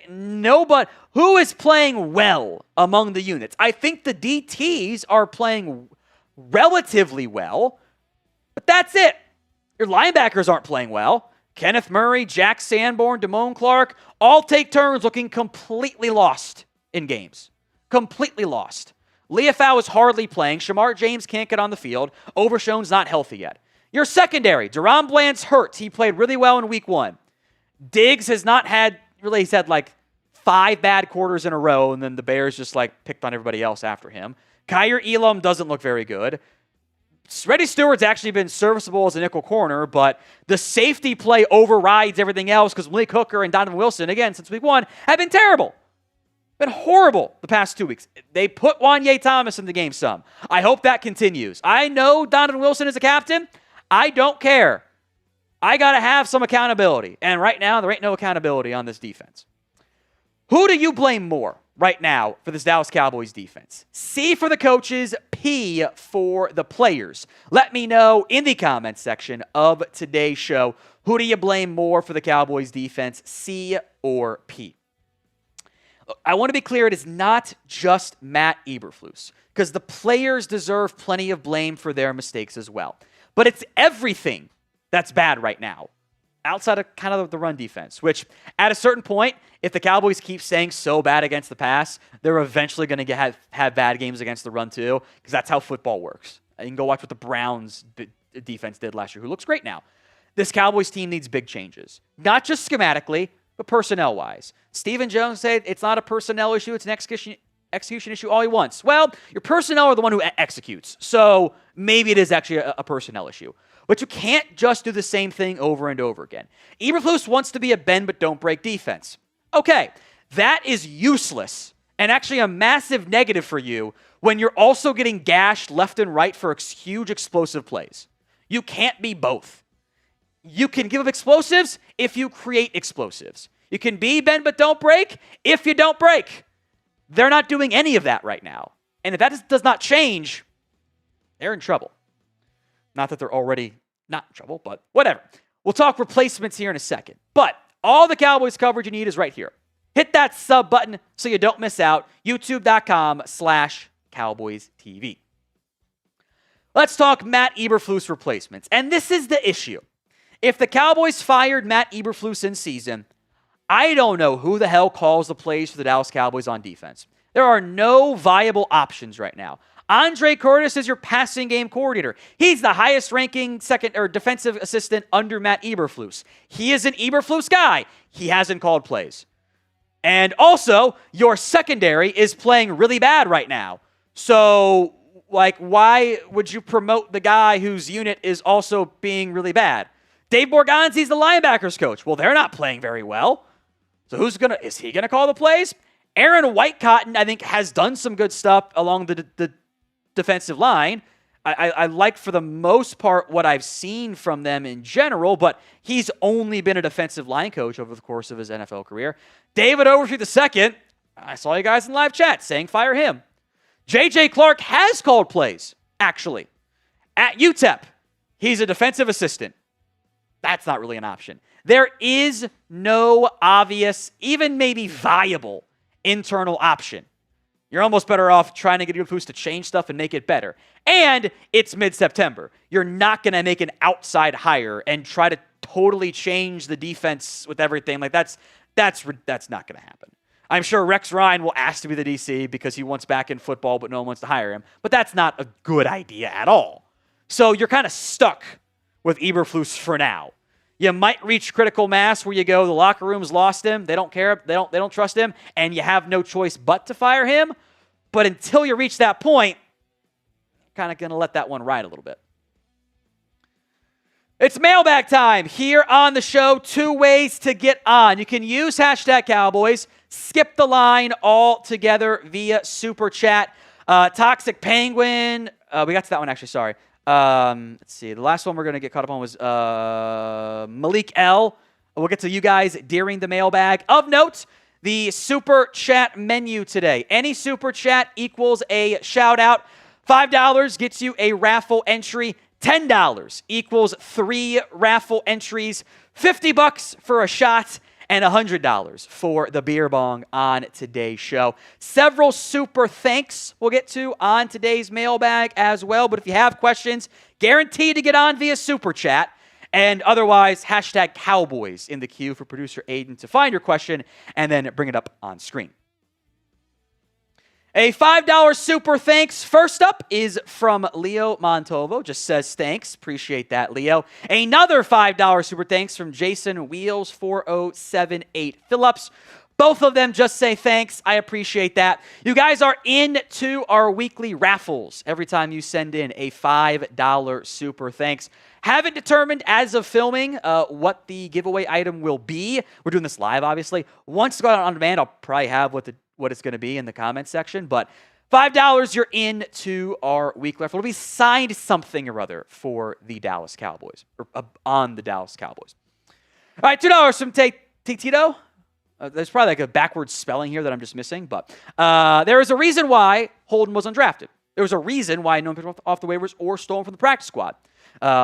Nobody who is playing well among the units. I think the DTs are playing relatively well, but that's it. Your linebackers aren't playing well. Kenneth Murray, Jack Sanborn, Damone Clark all take turns looking completely lost in games. Completely lost. Leafau is hardly playing. Shamar James can't get on the field. Overshown's not healthy yet. Your secondary, Deron Bland's hurt. He played really well in week 1. Diggs has not had, he's had like 5 bad quarters in a row, and then the Bears just like picked on everybody else after him. Kyer Elam doesn't look very good. Reddy Stewart's actually been serviceable as a nickel corner, but the safety play overrides everything else because Malik Hooker and Donovan Wilson, again, since week 1, have been terrible. Been horrible the past 2 weeks. They put Wanye Thomas in the game some. I hope that continues. I know Donovan Wilson is a captain. I don't care. I got to have some accountability. And right now, there ain't no accountability on this defense. Who do you blame more right now for this Dallas Cowboys defense? C for the coaches, P for the players. Let me know in the comments section of today's show, who do you blame more for the Cowboys defense, C or P? I want to be clear, it is not just Matt Eberflus, because the players deserve plenty of blame for their mistakes as well. But it's everything that's bad right now, outside of kind of the run defense, which at a certain point, if the Cowboys keep staying so bad against the pass, they're eventually going to have bad games against the run too, because that's how football works. You can go watch what the Browns defense did last year, who looks great now. This Cowboys team needs big changes, not just schematically, but personnel-wise. Stephen Jones said it's not a personnel issue, it's an execution issue all he wants. Well, your personnel are the one who executes, so maybe it is actually a personnel issue. But you can't just do the same thing over and over again. Eberflus wants to be a bend but don't break defense. Okay, that is useless and actually a massive negative for you when you're also getting gashed left and right for huge explosive plays. You can't be both. You can give up explosives if you create explosives. You can be bend but don't break if you don't break. They're not doing any of that right now. And if that does not change, they're in trouble. Not that they're already not in trouble, but whatever. We'll talk replacements here in a second. But all the Cowboys coverage you need is right here. Hit that sub button so you don't miss out. YouTube.com/CowboysTV. Let's talk Matt Eberflus replacements. And this is the issue. If the Cowboys fired Matt Eberflus in season, I don't know who the hell calls the plays for the Dallas Cowboys on defense. There are no viable options right now. Andre Curtis is your passing game coordinator. He's the highest ranking second or defensive assistant under Matt Eberflus. He is an Eberflus guy. He hasn't called plays. And also, your secondary is playing really bad right now. So, why would you promote the guy whose unit is also being really bad? Dave Borgonzi's the linebackers coach. Well, they're not playing very well. So is he gonna call the plays? Aaron Whitecotton, I think, has done some good stuff along the defensive line. I like, for the most part, what I've seen from them in general, but he's only been a defensive line coach over the course of his NFL career. David Overstreet II, I saw you guys in live chat saying fire him. J.J. Clark has called plays, actually. At UTEP, he's a defensive assistant. That's not really an option. There is no obvious, even maybe viable, internal option. You're almost better off trying to get Eberflus to change stuff and make it better. And it's mid-September. You're not going to make an outside hire and try to totally change the defense with everything. That's not going to happen. I'm sure Rex Ryan will ask to be the DC because he wants back in football, but no one wants to hire him. But that's not a good idea at all. So you're kind of stuck with Eberflus for now. You might reach critical mass where you go, the locker room's lost him, they don't care, they don't trust him, and you have no choice but to fire him. But until you reach that point, you're kind of going to let that one ride a little bit. It's mailbag time here on the show. 2 ways to get on. You can use hashtag Cowboys, skip the line altogether via Super Chat. Toxic Penguin, we got to that one actually, sorry. Let's see. The last one we're going to get caught up on was Malik L. We'll get to you guys during the mailbag. Of note, the Super Chat menu today. Any Super Chat equals a shout out. $5 gets you a raffle entry. $10 equals 3 raffle entries. $50 for a shot. And $100 for the beer bong on today's show. Several super thanks we'll get to on today's mailbag as well. But if you have questions, guaranteed to get on via Super Chat. And otherwise, hashtag Cowboys in the queue for producer Aiden to find your question and then bring it up on screen. A $5 super thanks. First up is from Leo Montalvo. Just says thanks. Appreciate that, Leo. Another $5 super thanks from Jason Wheels 4078 Phillips. Both of them just say thanks. I appreciate that. You guys are into our weekly raffles every time you send in a $5 super thanks. Haven't determined as of filming what the giveaway item will be. We're doing this live, obviously. Once it's got on demand, I'll probably have what what it's going to be in the comments section. But $5, you're into our weekly raffle. We signed something or other for the Dallas Cowboys, or on the Dallas Cowboys. All right, $2 from Tito. There's probably like a backwards spelling here that I'm just missing, but there is a reason why Holden was undrafted. There was a reason why no one picked off the waivers or stolen from the practice squad.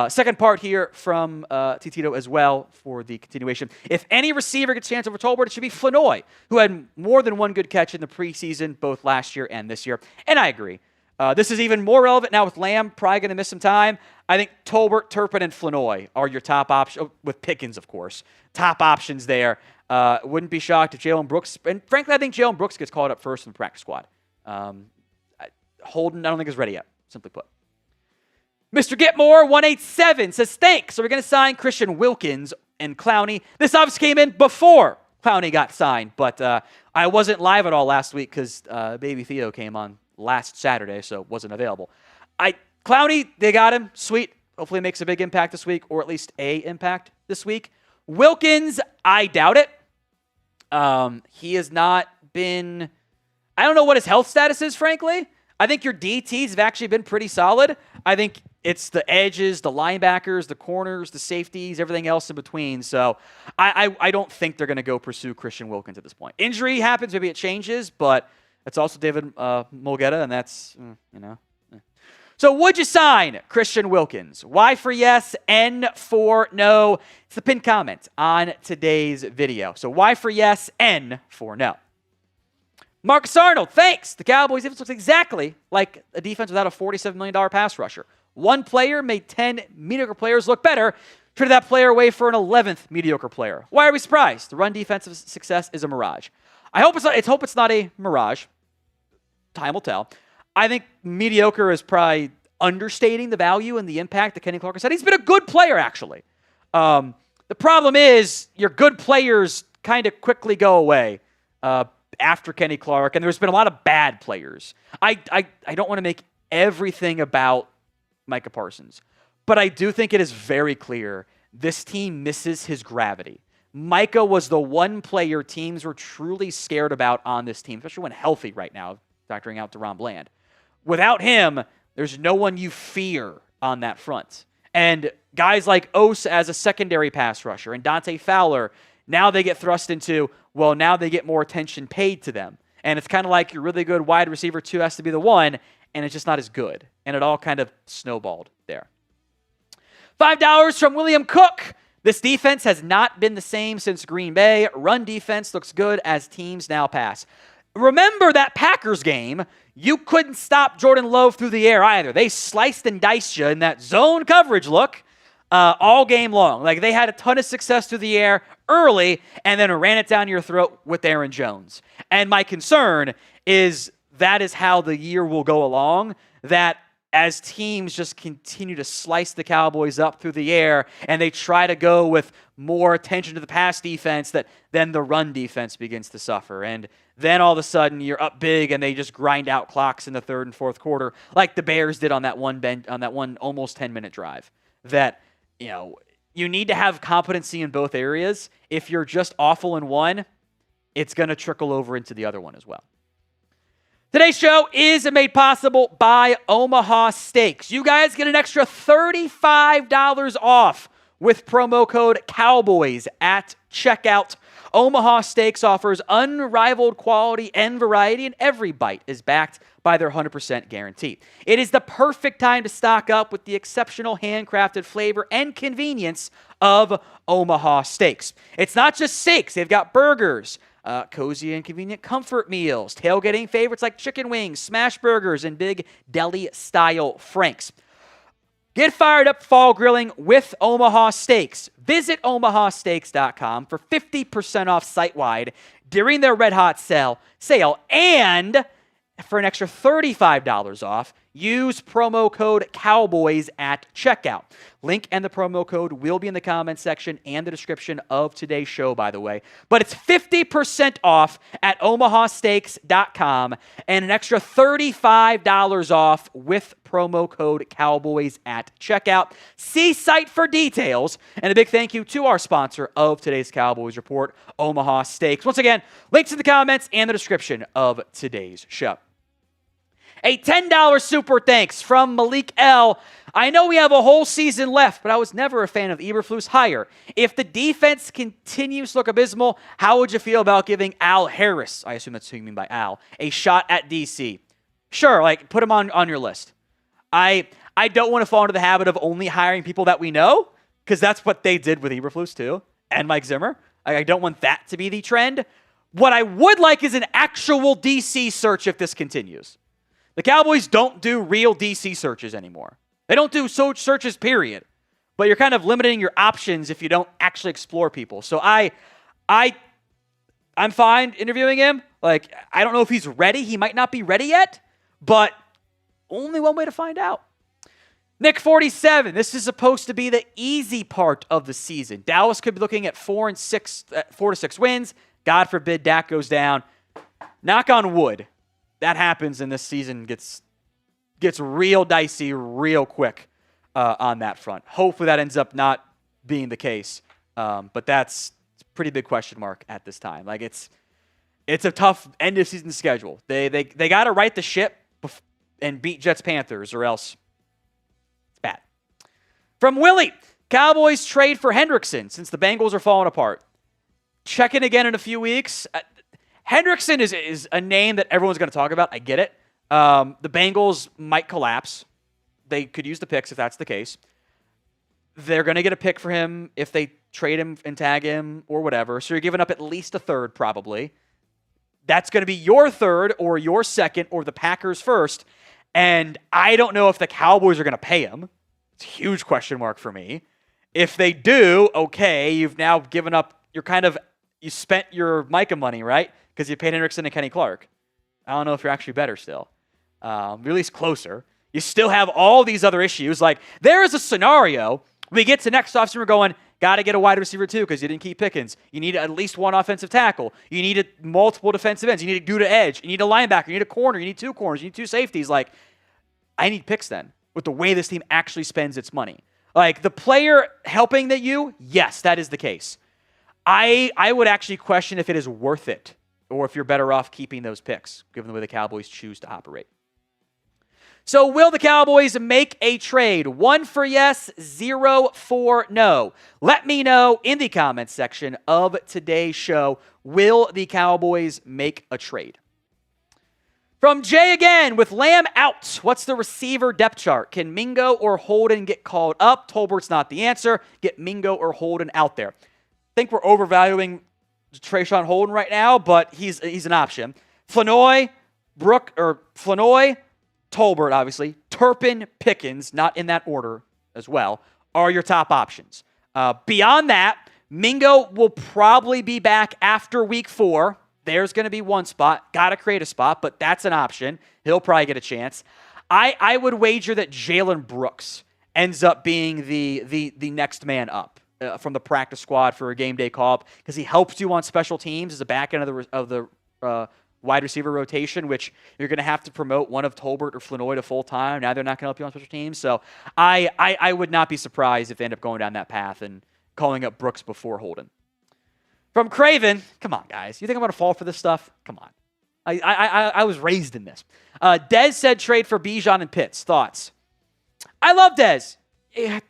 Second part here from Tito as well for the continuation. If any receiver gets a chance over Tolbert, it should be Flanoy, who had more than one good catch in the preseason, both last year and this year. And I agree. This is even more relevant now with Lamb probably going to miss some time. I think Tolbert, Turpin, and Flanoy are your top options, with Pickens, of course. Top options there. Wouldn't be shocked if Jalen Brooks, and frankly, I think Jalen Brooks gets called up first in the practice squad. Holden, I don't think is ready yet, simply put. Mr. Getmore, 187, says, thanks. So we're going to sign Christian Wilkins and Clowney. This obviously came in before Clowney got signed, but I wasn't live at all last week because baby Theo came on last Saturday, so wasn't available. Clowney, they got him. Sweet. Hopefully makes a big impact this week, or at least a impact this week. Wilkins, I doubt it. He has not been... I don't know what his health status is, frankly. I think your DTs have actually been pretty solid. I think it's the edges, the linebackers, the corners, the safeties, everything else in between. So I don't think they're going to go pursue Christian Wilkins at this point. Injury happens, maybe it changes, but it's also David Mulgeta, and that's, So would you sign Christian Wilkins? Y for yes, N for no. It's the pinned comment on today's video. So Y for yes, N for no. Marcus Arnold, thanks. The Cowboys defense looks exactly like a defense without a $47 million pass rusher. One player made 10 mediocre players look better, traded that player away for an 11th mediocre player. Why are we surprised? The run defensive success is a mirage. I hope it's not a mirage. Time will tell. I think mediocre is probably understating the value and the impact that Kenny Clark has had. He's been a good player, actually. The problem is your good players kind of quickly go away after Kenny Clark, and there's been a lot of bad players. I don't want to make everything about Micah Parsons, but I do think it is very clear this team misses his gravity. Micah was the one player teams were truly scared about on this team, especially when healthy right now, factoring out DeRon Bland. Without him, there's no one you fear on that front. And guys like Ose as a secondary pass rusher and Dante Fowler, now they get thrust into, well, now they get more attention paid to them. And it's kind of like your really good wide receiver 2 has to be the one, and it's just not as good. And it all kind of snowballed there. $5 from William Cook. This defense has not been the same since Green Bay. Run defense looks good as teams now pass. Remember that Packers game, you couldn't stop Jordan Love through the air either. They sliced and diced you in that zone coverage look all game long. Like, they had a ton of success through the air early and then ran it down your throat with Aaron Jones. And my concern is that is how the year will go along, that as teams just continue to slice the Cowboys up through the air and they try to go with more attention to the pass defense, that then the run defense begins to suffer. And then all of a sudden you're up big and they just grind out clocks in the third and fourth quarter, like the Bears did on that one almost 10-minute drive. That, you need to have competency in both areas. If you're just awful in one, it's going to trickle over into the other one as well. Today's show is made possible by Omaha Steaks. You guys get an extra $35 off with promo code Cowboys at checkout. Omaha Steaks offers unrivaled quality and variety, and every bite is backed by their 100% guarantee. It is the perfect time to stock up with the exceptional handcrafted flavor and convenience of Omaha Steaks. It's not just steaks. They've got burgers, cozy and convenient comfort meals, tailgating favorites like chicken wings, smash burgers, and big deli-style franks. Get fired up for fall grilling with Omaha Steaks. Visit omahasteaks.com for 50% off site-wide during their Red Hot sale, and for an extra $35 off, use promo code Cowboys at checkout. Link and the promo code will be in the comments section and the description of today's show, by the way. But it's 50% off at omahasteaks.com and an extra $35 off with promo code Cowboys at checkout. See site for details. And a big thank you to our sponsor of today's Cowboys Report, Omaha Steaks. Once again, links in the comments and the description of today's show. A $10 super thanks from Malik L. I know we have a whole season left, but I was never a fan of Eberflus hire. If the defense continues to look abysmal, how would you feel about giving Al Harris, I assume that's who you mean by Al, a shot at DC? Sure, like put him on your list. I don't want to fall into the habit of only hiring people that we know, because that's what they did with Eberflus too, and Mike Zimmer. I don't want that to be the trend. What I would like is an actual DC search if this continues. The Cowboys don't do real DC searches anymore. They don't do searches, period. But you're kind of limiting your options if you don't actually explore people. So I'm fine interviewing him. Like, I don't know if he's ready. He might not be ready yet, but only one way to find out. Nick 47, this is supposed to be the easy part of the season. Dallas could be looking at 4 to 6 wins. God forbid Dak goes down. Knock on wood. That happens and this season gets real dicey real quick on that front. Hopefully that ends up not being the case. But that's a pretty big question mark at this time. Like it's a tough end of season schedule. They got to right the ship and beat Jets Panthers or else it's bad. From Willie, Cowboys trade for Hendrickson since the Bengals are falling apart. Check in again in a few weeks. Hendrickson is a name that everyone's going to talk about. I get it. The Bengals might collapse. They could use the picks if that's the case. They're going to get a pick for him if they trade him and tag him or whatever. So you're giving up at least a third probably. That's going to be your third or your second or the Packers' first. And I don't know if the Cowboys are going to pay him. It's a huge question mark for me. If they do, okay, you've now given up, you spent your Micah money, right? Because you paid Hendrickson and Kenny Clark. I don't know if you're actually better still. At least closer. You still have all these other issues. Like, there is a scenario we get to next offseason, we're going, got to get a wide receiver too because you didn't keep Pickens. You need at least one offensive tackle. You need multiple defensive ends. You need a dude to edge. You need a linebacker. You need a corner. You need 2 corners. You need 2 safeties. Like, I need picks then with the way this team actually spends its money. Like, the player helping yes, that is the case. I would actually question if it is worth it or if you're better off keeping those picks, given the way the Cowboys choose to operate. So will the Cowboys make a trade? 1 for yes, 0 for no. Let me know in the comments section of today's show. Will the Cowboys make a trade? From Jay again, with Lamb out, what's the receiver depth chart? Can Mingo or Holden get called up? Tolbert's not the answer. Get Mingo or Holden out there. I think we're overvaluing Trayshawn Holden right now, but he's an option. Flournoy, Tolbert, obviously, Turpin, Pickens, not in that order as well, are your top options. Beyond that, Mingo will probably be back after week 4. There's going to be one spot. Got to create a spot, but that's an option. He'll probably get a chance. I would wager that Jalen Brooks ends up being the next man up from the practice squad for a game day call-up because he helps you on special teams as a back end of the wide receiver rotation, which you're going to have to promote one of Tolbert or Flournoy to full-time. Now they're not going to help you on special teams. So I would not be surprised if they end up going down that path and calling up Brooks before Holden. From Craven, come on, guys. You think I'm going to fall for this stuff? Come on. I was raised in this. Dez said trade for Bijan and Pitts. Thoughts? I love Dez.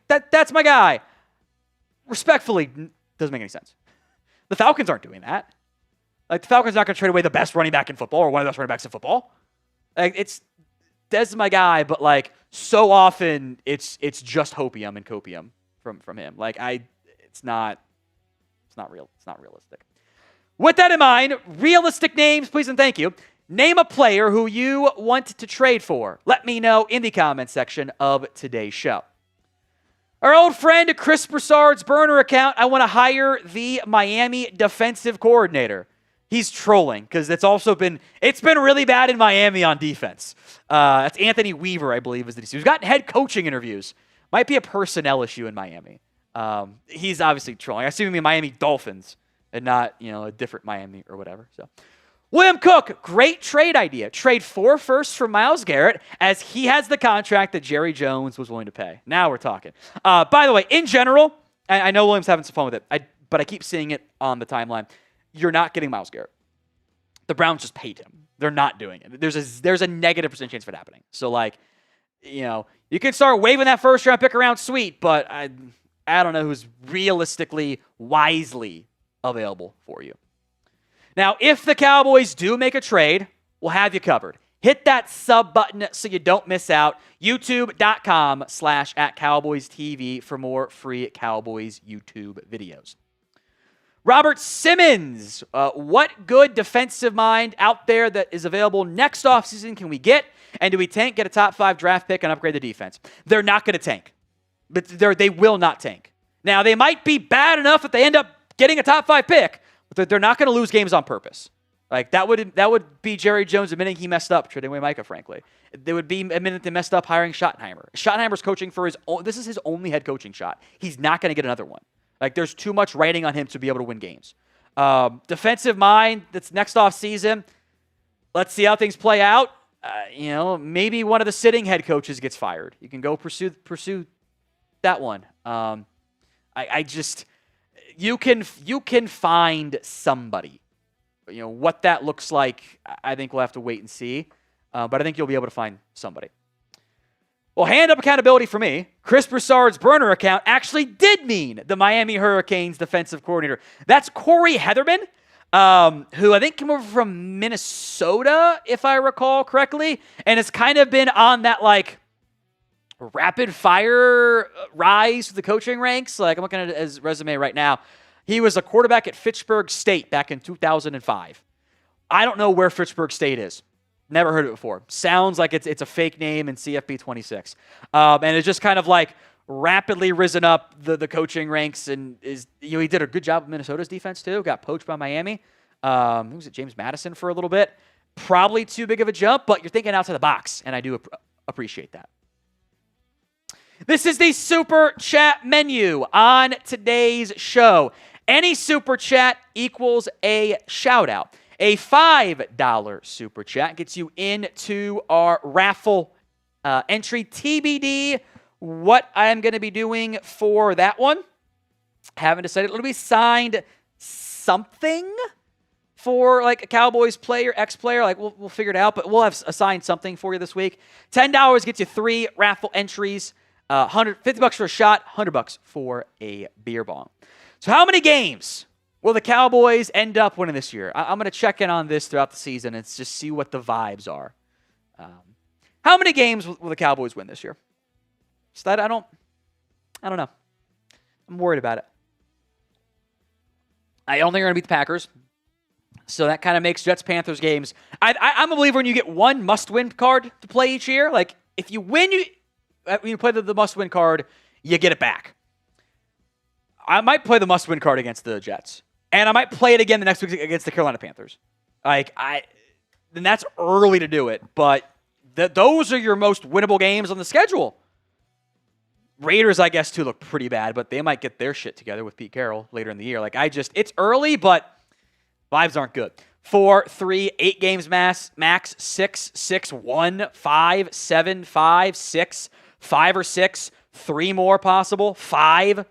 That's my guy. Respectfully, doesn't make any sense. The Falcons aren't doing that. Like, the Falcons are not going to trade away the best running back in football or one of the best running backs in football. Like, Dez is my guy, but like so often it's just hopium and copium from him. Like it's not real. It's not realistic. With that in mind, realistic names, please and thank you. Name a player who you want to trade for. Let me know in the comments section of today's show. Our old friend Chris Broussard's burner account, I want to hire the Miami defensive coordinator. He's trolling because it's been really bad in Miami on defense. That's Anthony Weaver, I believe, is the DC. He's gotten head coaching interviews. Might be a personnel issue in Miami. He's obviously trolling. I assume you mean Miami Dolphins and not, a different Miami or whatever. So, William Cook, great trade idea. Trade 4 firsts for Myles Garrett as he has the contract that Jerry Jones was willing to pay. Now we're talking. By the way, in general, I know William's having some fun with it, but I keep seeing it on the timeline. You're not getting Myles Garrett. The Browns just paid him. They're not doing it. There's a negative % chance of it happening. So, you can start waving that first-round pick around, sweet, but I don't know who's realistically, wisely available for you. Now, if the Cowboys do make a trade, we'll have you covered. Hit that sub button so you don't miss out. YouTube.com/@CowboysTV for more free Cowboys YouTube videos. Robert Simmons, what good defensive mind out there that is available next offseason can we get? And do we tank, get a top 5 draft pick, and upgrade the defense? They're not going to tank. But they will not tank. Now, they might be bad enough that they end up getting a top 5 pick, but they're not going to lose games on purpose. That would be Jerry Jones admitting he messed up trading away Micah, frankly. They would be admitting they messed up hiring Schottenheimer. Schottenheimer's coaching for this is his only head coaching shot. He's not going to get another one. There's too much writing on him to be able to win games. Defensive mind, that's next off season. Let's see how things play out. Maybe one of the sitting head coaches gets fired. You can go pursue that one. You can find somebody. What that looks like, I think we'll have to wait and see. But I think you'll be able to find somebody. Well, hand up accountability for me. Chris Broussard's burner account actually did mean the Miami Hurricanes defensive coordinator. That's Corey Heatherman, who I think came over from Minnesota, if I recall correctly, and has kind of been on that rapid fire rise to the coaching ranks. I'm looking at his resume right now. He was a quarterback at Fitchburg State back in 2005. I don't know where Fitchburg State is. Never heard of it before. Sounds like it's a fake name in CFB 26. And it's just kind of rapidly risen up the coaching ranks and he did a good job with Minnesota's defense too. Got poached by Miami. He was at James Madison for a little bit. Probably too big of a jump, but you're thinking outside the box, and I do appreciate that. This is the Super Chat menu on today's show. Any Super Chat equals a shout-out. A $5 Super Chat gets you into our raffle entry. TBD, what I'm going to be doing for that one. Haven't decided. It'll be signed something for a Cowboys player, ex-player. We'll figure it out, but we'll have assigned something for you this week. $10 gets you 3 raffle entries. $50 for a shot, $100 for a beer bong. So how many games will the Cowboys end up winning this year? I'm going to check in on this throughout the season and just see what the vibes are. How many games will the Cowboys win this year? So that I don't know. I'm worried about it. I don't think they're going to beat the Packers. So that kind of makes Jets-Panthers games. I'm a believer when you get one must-win card to play each year. If you win, when you play the must-win card, you get it back. I might play the must-win card against the Jets. And I might play it again the next week against the Carolina Panthers. Then that's early to do it. But those are your most winnable games on the schedule. Raiders, I guess, too, look pretty bad. But they might get their shit together with Pete Carroll later in the year. It's early, but vibes aren't good. 4, 3, 8 games max, 6, 6, 1, 5, 7, 5, 6, 5 or 6, 3 more possible, 5.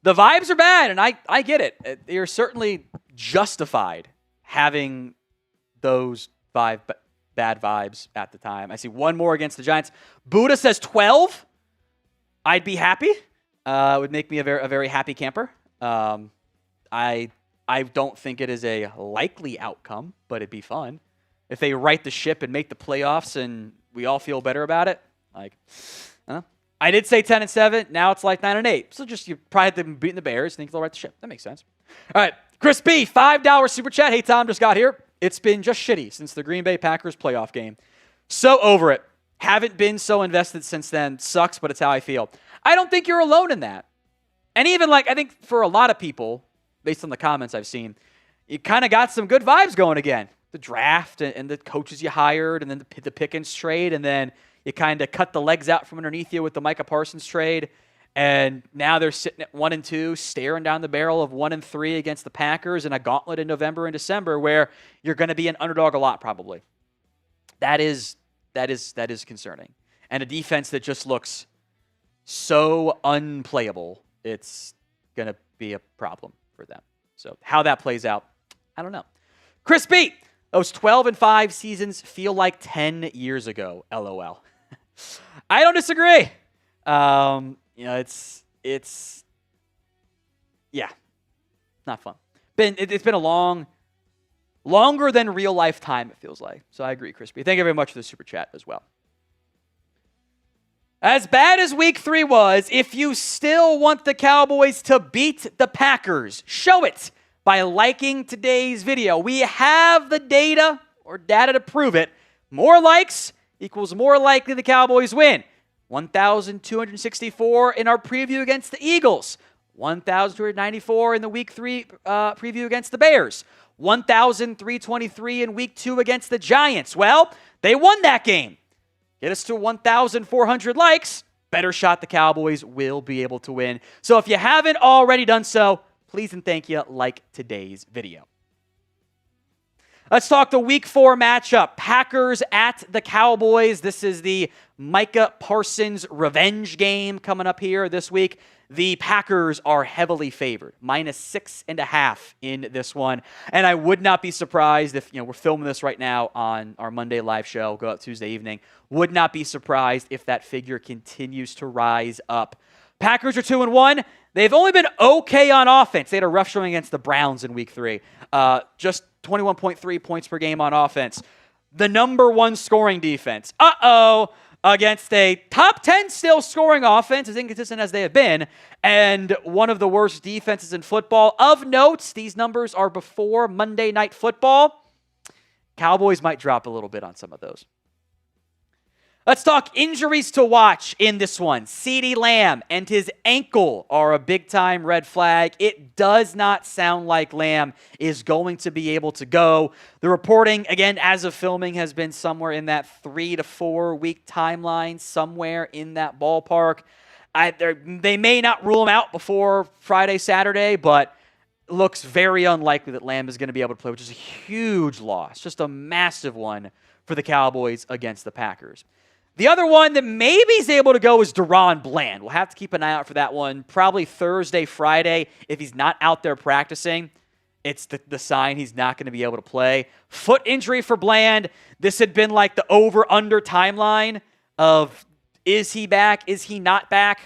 The vibes are bad, and I get it. You're certainly justified having those 5 bad vibes at the time. I see one more against the Giants. Buddha says 12. I'd be happy. It would make me a very happy camper. I don't think it is a likely outcome, but it'd be fun. If they right the ship and make the playoffs and we all feel better about it, I did say 10-7. Now it's 9-8. So you probably have them beating the Bears. Think they'll right the ship. That makes sense. All right. Chris B, $5 Super Chat. Hey, Tom, just got here. It's been just shitty since the Green Bay Packers playoff game. So over it. Haven't been so invested since then. Sucks, but it's how I feel. I don't think you're alone in that. And even I think for a lot of people, based on the comments I've seen, you kind of got some good vibes going again. The draft and the coaches you hired, and then the Pickens trade, and then you kind of cut the legs out from underneath you with the Micah Parsons trade. And now they're sitting at 1-2, staring down the barrel of 1-3 against the Packers in a gauntlet in November and December where you're going to be an underdog a lot probably. That is concerning. And a defense that just looks so unplayable, it's going to be a problem for them. So how that plays out, I don't know. Chris B, those 12-5 seasons feel like 10 years ago, LOL. I don't disagree. It's not fun. It's been a longer than real life time, it feels like. So I agree, Crispy. Thank you very much for the super chat as well. As bad as week 3 was, if you still want the Cowboys to beat the Packers, show it by liking today's video. We have the data to prove it. More likes equals more likely the Cowboys win. 1,264 in our preview against the Eagles. 1,294 in the Week 3 preview against the Bears. 1,323 in Week 2 against the Giants. Well, they won that game. Get us to 1,400 likes. Better shot the Cowboys will be able to win. So if you haven't already done so, please and thank you, like today's video. Let's talk the Week 4 matchup. Packers at the Cowboys. This is the Micah Parsons revenge game coming up here this week. The Packers are heavily favored, -6.5 in this one. And I would not be surprised if, we're filming this right now on our Monday live show, go out Tuesday evening. Would not be surprised if that figure continues to rise up. Packers are 2-1. They've only been okay on offense. They had a rough showing against the Browns in Week 3. Just 21.3 points per game on offense. The number 1 scoring defense. Against a top 10 still scoring offense, as inconsistent as they have been, and one of the worst defenses in football. Of note, these numbers are before Monday Night Football. Cowboys might drop a little bit on some of those. Let's talk injuries to watch in this one. CeeDee Lamb and his ankle are a big-time red flag. It does not sound like Lamb is going to be able to go. The reporting, again, as of filming, has been somewhere in that 3 to 4 week timeline, somewhere in that ballpark. They may not rule him out before Friday, Saturday, but it looks very unlikely that Lamb is going to be able to play, which is a huge loss, just a massive one for the Cowboys against the Packers. The other one that maybe is able to go is DaRon Bland. We'll have to keep an eye out for that one. Probably Thursday, Friday. If he's not out there practicing, it's the sign he's not going to be able to play. Foot injury for Bland. This had been like the over-under timeline of is he back, is he not back?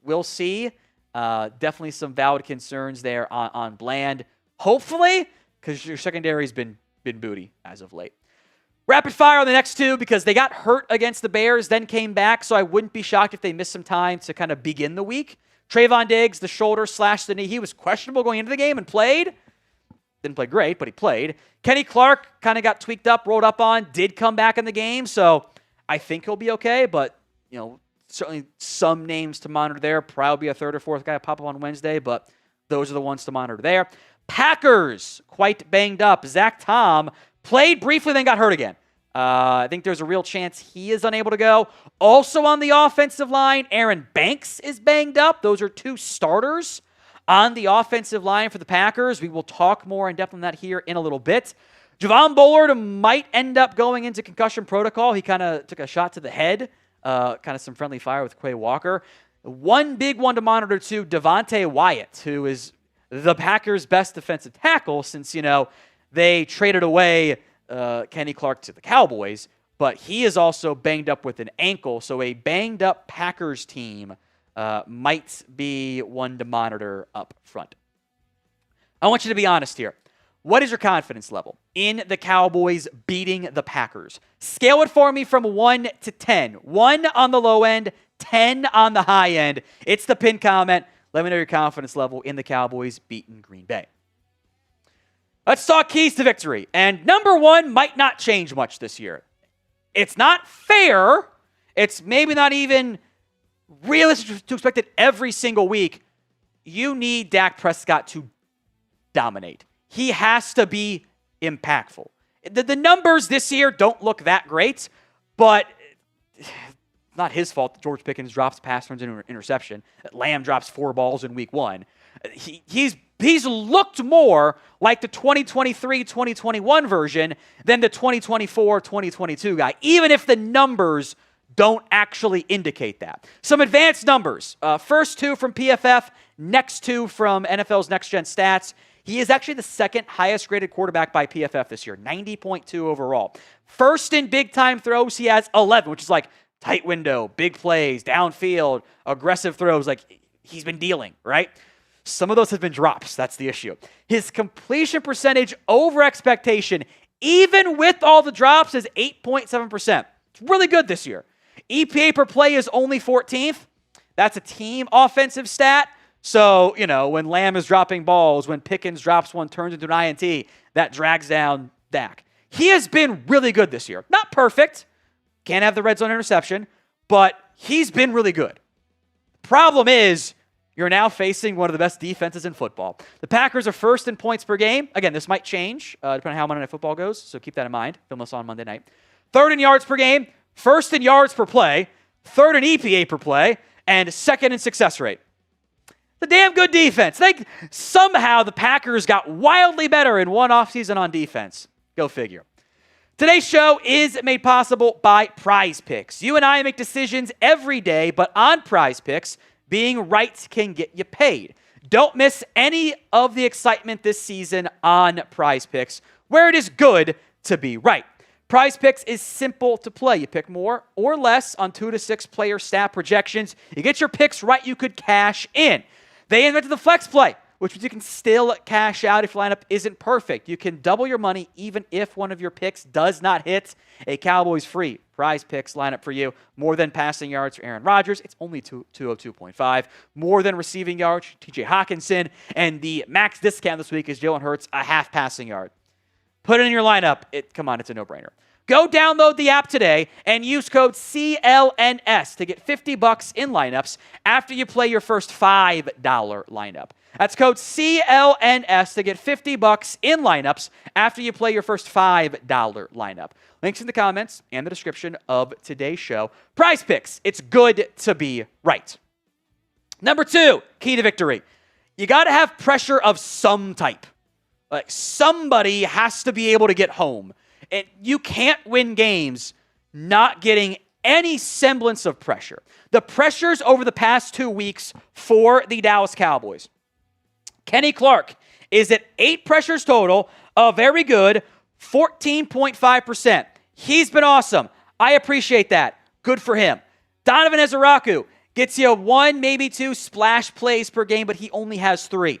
We'll see. Definitely some valid concerns there on Bland. Hopefully, because your secondary's been booty as of late. Rapid fire on the next two because they got hurt against the Bears, then came back, so I wouldn't be shocked if they missed some time to kind of begin the week. Trayvon Diggs, the shoulder / the knee. He was questionable going into the game and played. Didn't play great, but he played. Kenny Clark kind of got tweaked up, rolled up on, did come back in the game, so I think he'll be okay, but, certainly some names to monitor there. Probably a third or fourth guy to pop up on Wednesday, but those are the ones to monitor there. Packers, quite banged up. Zach Tom played briefly, then got hurt again. I think there's a real chance he is unable to go. Also on the offensive line, Aaron Banks is banged up. Those are 2 starters on the offensive line for the Packers. We will talk more in depth on that here in a little bit. Javon Bullard might end up going into concussion protocol. He kind of took a shot to the head, kind of some friendly fire with Quay Walker. One big one to monitor, too, Devontae Wyatt, who is the Packers' best defensive tackle since, they traded away Kenny Clark to the Cowboys, but he is also banged up with an ankle, so a banged-up Packers team might be one to monitor up front. I want you to be honest here. What is your confidence level in the Cowboys beating the Packers? Scale it for me from 1 to 10. 1 on the low end, 10 on the high end. It's the pin comment. Let me know your confidence level in the Cowboys beating Green Bay. Let's talk keys to victory. And number 1 might not change much this year. It's not fair. It's maybe not even realistic to expect it every single week. You need Dak Prescott to dominate. He has to be impactful. The numbers this year don't look that great, but not his fault that George Pickens drops pass turns into an interception, that Lamb drops 4 balls in week 1. He's looked more like the 2023-2021 version than the 2024-2022 guy, even if the numbers don't actually indicate that. Some advanced numbers. First 2 from PFF, next 2 from NFL's Next Gen Stats. He is actually the second highest graded quarterback by PFF this year, 90.2 overall. First in big time throws, he has 11, which is like tight window, big plays, downfield, aggressive throws. Like, he's been dealing, right? Some of those have been drops. That's the issue. His completion percentage over expectation, even with all the drops, is 8.7%. It's really good this year. EPA per play is only 14th. That's a team offensive stat. So, when Lamb is dropping balls, when Pickens drops one, turns into an INT, that drags down Dak. He has been really good this year. Not perfect. Can't have the red zone interception, but he's been really good. Problem is, you're now facing one of the best defenses in football. The Packers are first in points per game. Again, this might change depending on how Monday Night Football goes, so keep that in mind. Film this on Monday night. Third in yards per game, first in yards per play, third in EPA per play, and second in success rate. The damn good defense. Somehow the Packers got wildly better in one offseason on defense. Go figure. Today's show is made possible by PrizePicks. You and I make decisions every day, but on PrizePicks, being right can get you paid. Don't miss any of the excitement this season on PrizePicks, where it is good to be right. PrizePicks is simple to play. You pick more or less on 2 to 6 player stat projections. You get your picks right, you could cash in. They invented the flex play, which means you can still cash out if your lineup isn't perfect. You can double your money even if one of your picks does not hit. A Cowboys free PrizePicks lineup for you. More than passing yards for Aaron Rodgers. It's only 202.5. More than receiving yards, TJ Hawkinson. And the max discount this week is Jalen Hurts, a half passing yard. Put it in your lineup. Come on, it's a no-brainer. Go download the app today and use code CLNS to get $50 in lineups after you play your first $5 lineup. That's code CLNS to get $50 in lineups after you play your first $5 lineup. Links in the comments and the description of today's show. PrizePicks, it's good to be right. Number 2, key to victory. You got to have pressure of some type. Like, somebody has to be able to get home. And you can't win games not getting any semblance of pressure. The pressures over the past 2 weeks for the Dallas Cowboys. Kenny Clark is at 8 pressures total, a very good 14.5%. He's been awesome. I appreciate that. Good for him. Donovan Ezeraku gets you 1, maybe 2 splash plays per game, but he only has 3.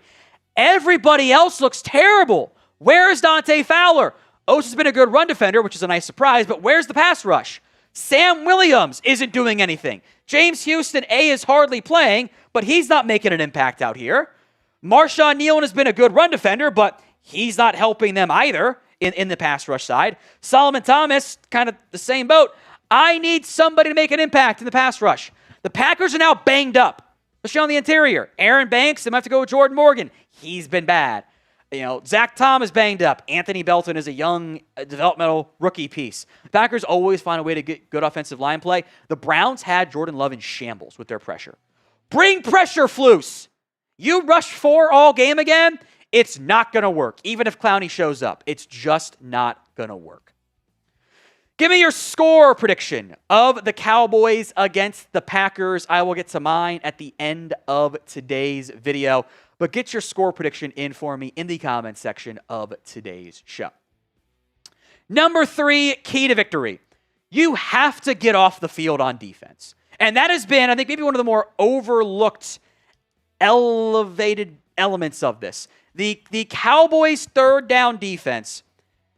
Everybody else looks terrible. Where is Dante Fowler? Oates has been a good run defender, which is a nice surprise, but where's the pass rush? Sam Williams isn't doing anything. James Houston, is hardly playing, but he's not making an impact out here. Marshawn Nealon has been a good run defender, but he's not helping them either in the pass rush side. Solomon Thomas, kind of the same boat. I need somebody to make an impact in the pass rush. The Packers are now banged up, especially on the interior. Aaron Banks, they might have to go with Jordan Morgan. He's been bad. Zach Tom is banged up. Anthony Belton is a young developmental rookie piece. The Packers always find a way to get good offensive line play. The Browns had Jordan Love in shambles with their pressure. Bring pressure, Flus. You rush 4 all game again, it's not going to work. Even if Clowney shows up, it's just not going to work. Give me your score prediction of the Cowboys against the Packers. I will get to mine at the end of today's video. But get your score prediction in for me in the comments section of today's show. Number 3, key to victory. You have to get off the field on defense. And that has been, I think, maybe one of the more overlooked, elevated elements of this. The Cowboys' third down defense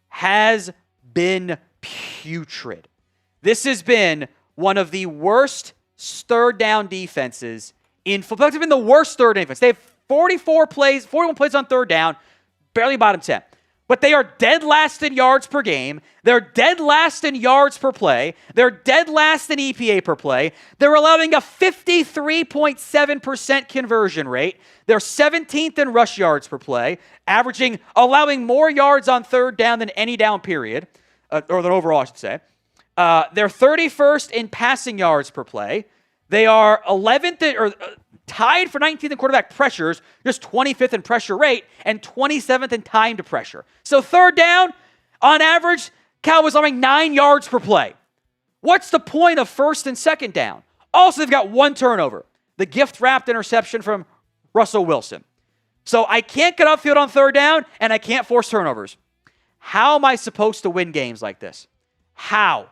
has been putrid. This has been one of the worst third down defenses in football. It's been the worst third down defense. They have 41 plays on third down, barely bottom 10. but they are dead last in yards per game. They're dead last in yards per play. They're dead last in EPA per play. They're allowing a 53.7% conversion rate. They're 17th in rush yards per play, allowing more yards on third down than any down period, or than overall, I should say. They're 31st in passing yards per play. They are 11th tied for 19th in quarterback pressures, just 25th in pressure rate, and 27th in time to pressure. So third down, on average, Cowboys allowing 9 yards per play. What's the point of first and second down? Also, they've got 1 turnover, the gift-wrapped interception from Russell Wilson. So I can't get upfield on third down, and I can't force turnovers. How am I supposed to win games like this? How?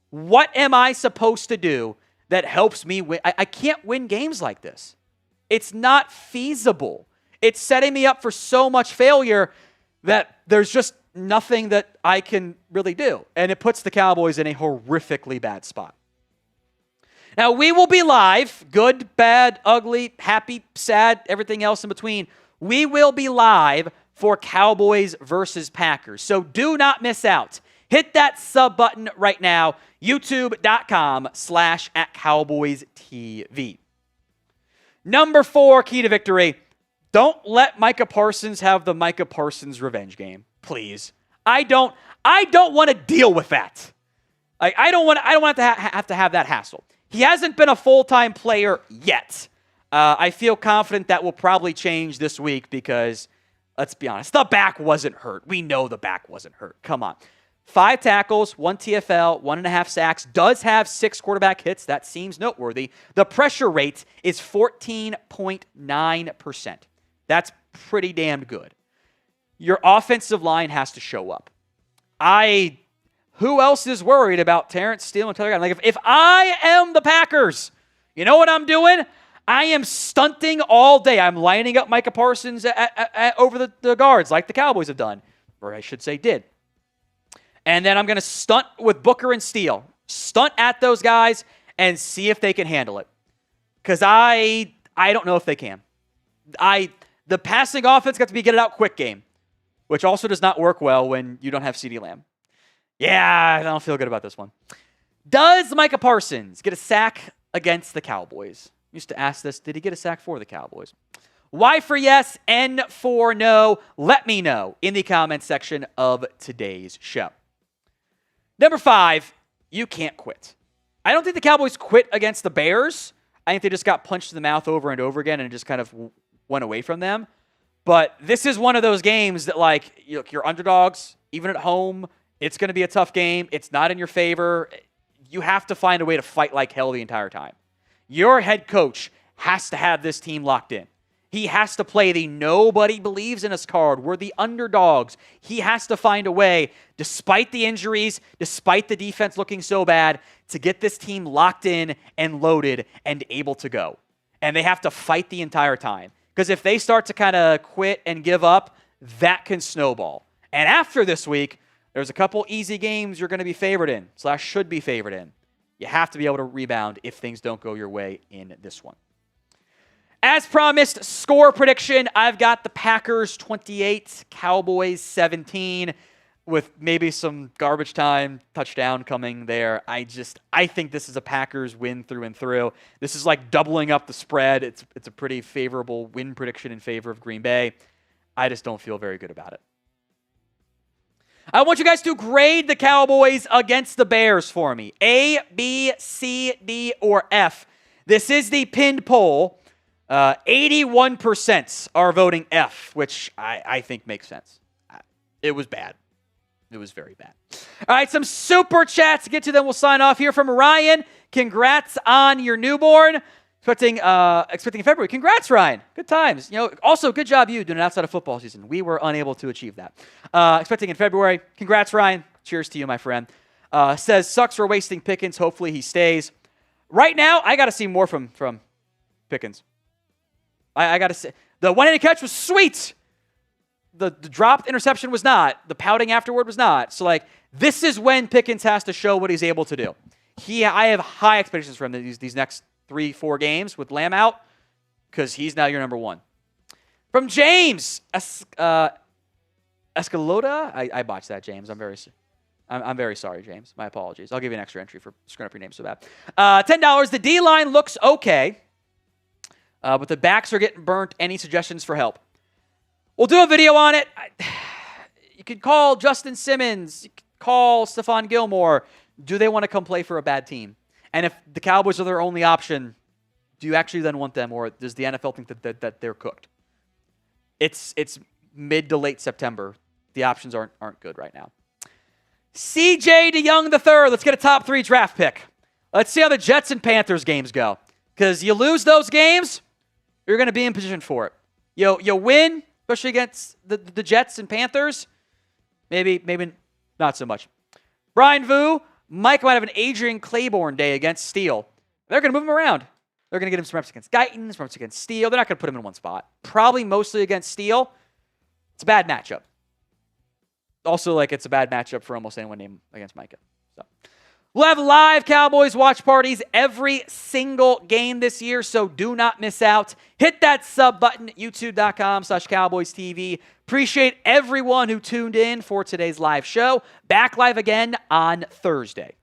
What am I supposed to do that helps me win? I can't win games like this. It's not feasible. It's setting me up for so much failure that there's just nothing that I can really do. And it puts the Cowboys in a horrifically bad spot. Now, we will be live, good, bad, ugly, happy, sad, everything else in between. We will be live for Cowboys versus Packers. So do not miss out. Hit that sub button right now, youtube.com/@CowboysTV. Number 4, key to victory. Don't let Micah Parsons have the Micah Parsons revenge game, please. I don't want to deal with that. Like, I don't want to have that hassle. He hasn't been a full-time player yet. I feel confident that will probably change this week because, let's be honest, the back wasn't hurt. We know the back wasn't hurt. Come on. 5 tackles, 1 TFL, 1.5 sacks, does have 6 quarterback hits. That seems noteworthy. The pressure rate is 14.9%. That's pretty damn good. Your offensive line has to show up. Who else is worried about Terence, Steele, and Taylor? Like, if I am the Packers, you know what I'm doing? I am stunting all day. I'm lining up Micah Parsons over the guards like the Cowboys have done, or I should say did. And then I'm going to stunt with Booker and Steele. Stunt at those guys and see if they can handle it. Because I don't know if they can. The passing offense got to be get it out quick game, which also does not work well when you don't have CeeDee Lamb. Yeah, I don't feel good about this one. Does Micah Parsons get a sack against the Cowboys? Used to ask this, did he get a sack for the Cowboys? Y for yes, N for no. Let me know in the comments section of today's show. Number 5, you can't quit. I don't think the Cowboys quit against the Bears. I think they just got punched in the mouth over and over again and just kind of went away from them. But this is one of those games that, like, you're underdogs, even at home. It's going to be a tough game. It's not in your favor. You have to find a way to fight like hell the entire time. Your head coach has to have this team locked in. He has to play the nobody believes in us card. We're the underdogs. He has to find a way, despite the injuries, despite the defense looking so bad, to get this team locked in and loaded and able to go. And they have to fight the entire time. Because if they start to kind of quit and give up, that can snowball. And after this week, there's a couple easy games you're going to be favored in, / should be favored in. You have to be able to rebound if things don't go your way in this one. As promised, score prediction. I've got the Packers 28, Cowboys 17, with maybe some garbage time touchdown coming there. I think this is a Packers win through and through. This is like doubling up the spread. It's a pretty favorable win prediction in favor of Green Bay. I just don't feel very good about it. I want you guys to grade the Cowboys against the Bears for me. A, B, C, D, or F. This is the pinned poll. 81% are voting F, which I think makes sense. It was bad. It was very bad. All right, some super chats to get to, then we'll sign off here from Ryan. Congrats on your newborn. Expecting in February. Congrats, Ryan. Good times. Also, good job you doing it outside of football season. We were unable to achieve that. Expecting in February. Congrats, Ryan. Cheers to you, my friend. Says, sucks for wasting Pickens. Hopefully he stays. Right now, I got to see more from Pickens. I got to say, the one-handed catch was sweet. The dropped interception was not. The pouting afterward was not. So, this is when Pickens has to show what he's able to do. I have high expectations for him these next 3-4 games with Lamb out, because he's now your number one. From James, Escalota? I botched that, James. I'm very sorry, James. My apologies. I'll give you an extra entry for screwing up your name so bad. $10. The D-line looks okay, but the backs are getting burnt. Any suggestions for help? We'll do a video on it. You could call Justin Simmons. You could call Stephon Gilmore. Do they want to come play for a bad team? And if the Cowboys are their only option, do you actually then want them, or does the NFL think that they're cooked? It's mid to late September. The options aren't good right now. CJ DeYoung III. Let's get a top 3 draft pick. Let's see how the Jets and Panthers games go. Because you lose those games, you're going to be in position for it. You win, especially against the Jets and Panthers, maybe not so much. Brian Vu. Mike might have an Adrian Claiborne day against Steele. They're going to move him around. They're going to get him some reps against Guyton, some reps against Steele. They're not going to put him in one spot. Probably mostly against Steele. It's a bad matchup. Also, it's a bad matchup for almost anyone named against Micah. So, we'll have live Cowboys watch parties every single game this year, so do not miss out. Hit that sub button at youtube.com/CowboysTV. Appreciate everyone who tuned in for today's live show. Back live again on Thursday.